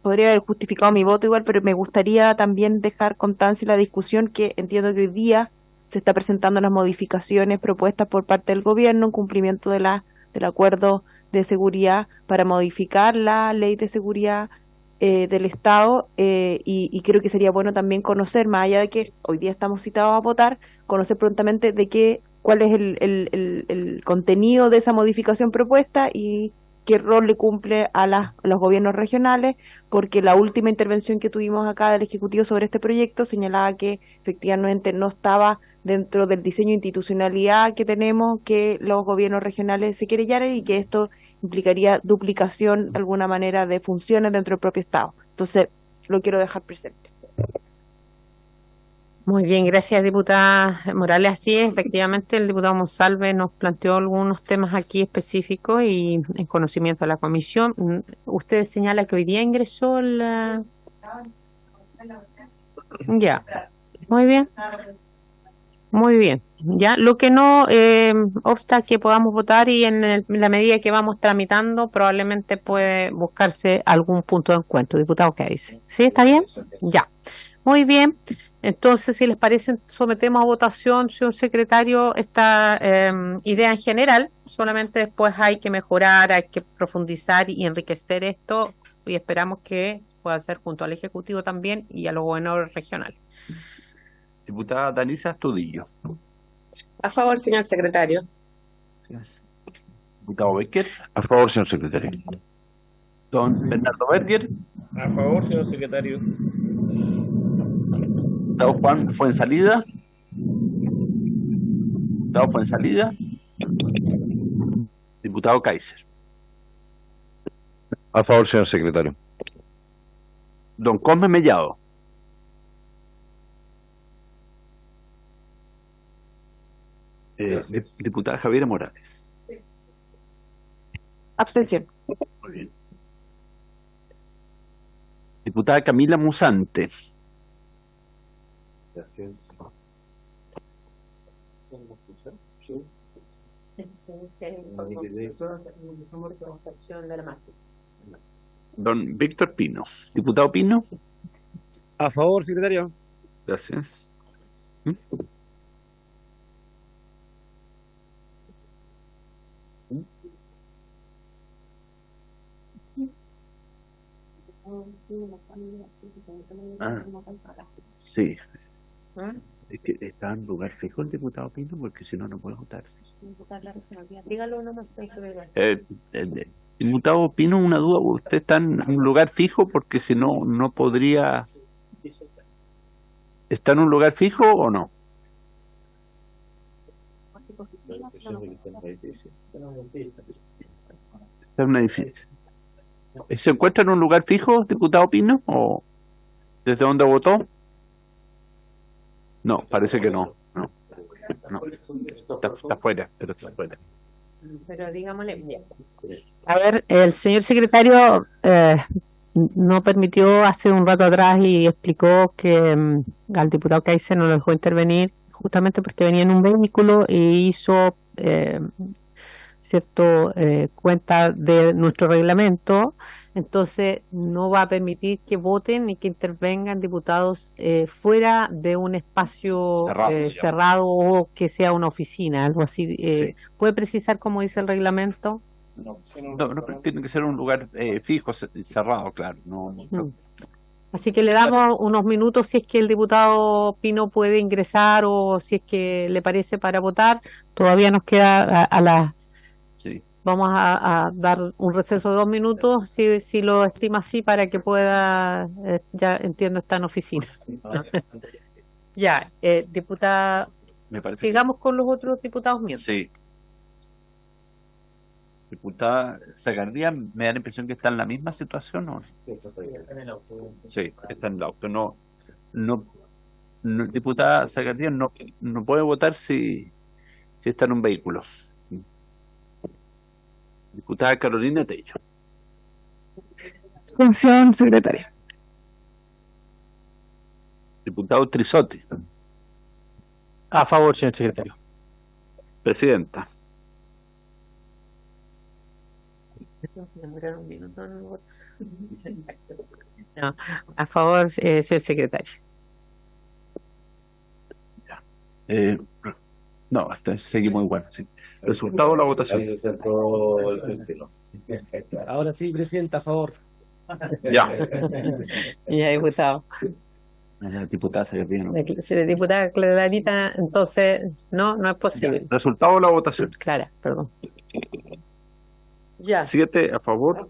Podría haber justificado mi voto igual, pero me gustaría también dejar constancia en la discusión que entiendo que hoy día se está presentando las modificaciones propuestas por parte del gobierno en cumplimiento del acuerdo de seguridad para modificar la ley de seguridad del Estado, y creo que sería bueno también conocer, más allá de que hoy día estamos citados a votar, conocer prontamente cuál es el contenido de esa modificación propuesta y qué rol le cumple a los gobiernos regionales, porque la última intervención que tuvimos acá del Ejecutivo sobre este proyecto señalaba que efectivamente no estaba dentro del diseño de institucionalidad que tenemos, que los gobiernos regionales se querellaran y que esto implicaría duplicación de alguna manera de funciones dentro del propio Estado. Entonces, lo quiero dejar presente. Muy bien, gracias, diputada Morales. Así es, efectivamente, el diputado Monsalve nos planteó algunos temas aquí específicos y en conocimiento de la comisión. Usted señala que hoy día ingresó la... Ya, muy bien. Muy bien. Ya, lo que no obsta que podamos votar y en la medida que vamos tramitando probablemente puede buscarse algún punto de encuentro. Diputado, ¿qué dice? ¿Sí? ¿Está bien? Ya. Muy bien. Entonces, si les parece, sometemos a votación, señor secretario, esta idea en general. Solamente después hay que mejorar, hay que profundizar y enriquecer esto y esperamos que pueda ser junto al Ejecutivo también y a los gobernadores regionales. Diputada Danisa Astudillo. A favor, señor secretario. Gracias. Diputado Becker. A favor, señor secretario. Don Bernardo Berger. A favor, señor secretario. Diputado Juan Fuensalida. Diputado Fuensalida. Diputado Kaiser. A favor, señor secretario. Don Cosme Mellado. Diputada Javiera Morales. Abstención. Muy bien. Diputada Camila Musante. Gracias. Don Víctor Pino. Diputado Pino. A favor, secretario. Gracias. Sí. Es que está en lugar fijo el diputado Pino, porque si no, no puede votar. Dígalo nomás. Diputado Pino, una duda, ¿usted está en un lugar fijo? Porque si no, no podría... ¿Está en un lugar fijo o no? Está en un edificio. ¿Se encuentra en un lugar fijo, diputado Pino? ¿O desde dónde votó? No, parece que no. No. Está fuera, pero está fuera. Pero digámosle, ya. A ver, el señor secretario no permitió hace un rato atrás y explicó que al diputado Kaiser no lo dejó intervenir justamente porque venía en un vehículo y hizo cuenta de nuestro reglamento. Entonces no va a permitir que voten ni que intervengan diputados fuera de un espacio cerrado o que sea una oficina, algo así. Sí. ¿Puede precisar cómo dice el reglamento? No, tiene que ser un lugar fijo, cerrado, claro. No. Así que le damos unos minutos si es que el diputado Pino puede ingresar o si es que le parece para votar. Todavía nos queda a las... Sí. Vamos a dar un receso de 2 minutos, si lo estima así, para que pueda, ya entiendo, está en oficina. Ya, diputada, Me parece sigamos con los otros diputados miembros. Sí. Diputada Zagardía, me da la impresión que está en la misma situación, ¿no? Sí, está en el auto. No, diputada Zagardía no puede votar si está en un vehículo. Diputada Carolina Tello. Función secretaria. Diputado Trisotti. A favor, señor secretario. Presidenta. No, a favor, señor secretario. No, seguimos igual. Sí. Resultado de la votación. Ahora sí, presidenta, a favor. Ya. Ya, diputado. La diputada Zagardía. Si la diputada Clarita, entonces, no es posible. Ya. Resultado de la votación. Clara, perdón. Ya. 7 a favor.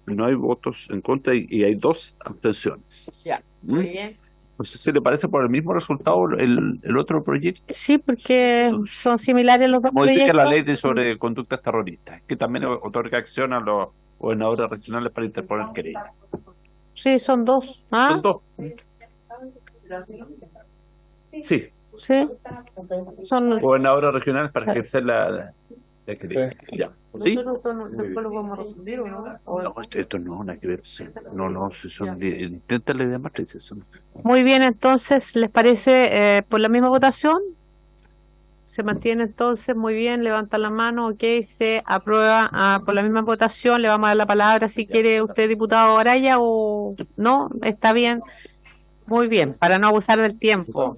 No hay votos en contra y hay 2 abstenciones. Ya, muy bien. No sé si le parece por el mismo resultado el otro proyecto. Sí, porque son similares los dos Modifica proyectos. la ley sobre conductas terroristas, que también otorga acción a los gobernadores regionales para interponer querellas. Sí, son 2. ¿Ah? Son 2. Sí, Sí. Son gobernadores regionales para ejercer la querella. Ya. ¿Sí? Nosotros después lo vamos a responder, ¿o no? No, esto no, nada que ver. Sí. No, si son inténtale de matrices. Muy bien, entonces, ¿les parece por la misma votación? Se mantiene entonces, muy bien, levantan la mano, ok, se aprueba por la misma votación. Le vamos a dar la palabra si quiere usted, diputado Araya, o no, está bien. Muy bien, para no abusar del tiempo.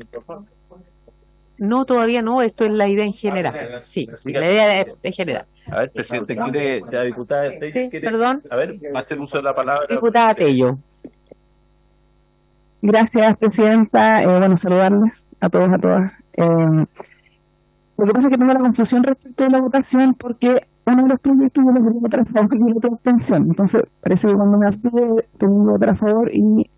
No, todavía no, esto es la idea en general. Sí, la idea es en general. A ver, presidente, ¿quiere, la diputada Tello, Sí, quiere, perdón. a ver, hacer uso de la palabra? Diputada Tello. Gracias, presidenta. Bueno, saludarles a todos, a todas. Lo que pasa es que tengo la confusión respecto de la votación porque uno de los proyectos yo lo quería votar a favor y el otro abstención. Entonces, parece que cuando me abstuve tengo que votar a favor y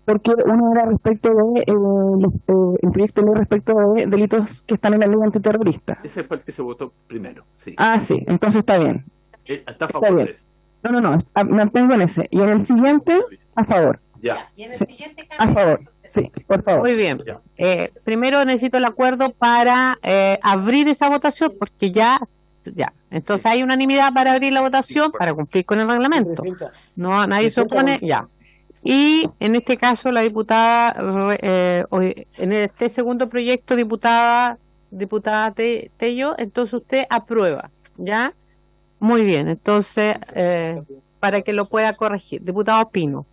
porque uno era respecto de el proyecto de ley respecto de delitos que están en la ley antiterrorista. Ese fue el que se votó primero, sí. Ah, sí, entonces está bien. Está a Está favor bien. de eso. No, me abstengo en ese. Y en el siguiente, a favor. Ya. Y en el Sí. siguiente A favor, sí, por favor. Muy bien. Ya. Primero necesito el acuerdo para abrir esa votación, porque ya. Entonces hay unanimidad para abrir la votación para cumplir con el reglamento. No, nadie se opone, ya. Y en este caso la diputada, en este segundo proyecto, diputada Tello, entonces usted aprueba, ¿ya? Muy bien, entonces para que lo pueda corregir. Diputado Pino.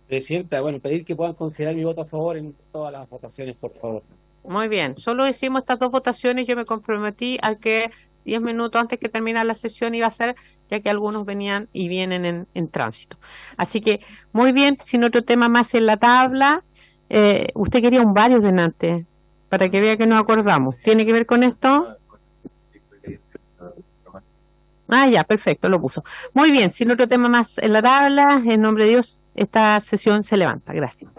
Presidenta, bueno, pedir que puedan considerar mi voto a favor en todas las votaciones, por favor. Muy bien, solo hicimos estas 2 votaciones. Yo me comprometí a que 10 minutos antes que terminara la sesión iba a ser, ya que algunos venían y vienen en tránsito. Así que, muy bien, sin otro tema más en la tabla, Usted quería un varios delante, para que vea que nos acordamos. ¿Tiene que ver con esto? Ah, ya, perfecto, lo puso. Muy bien, sin otro tema más en la tabla, en nombre de Dios, esta sesión se levanta. Gracias.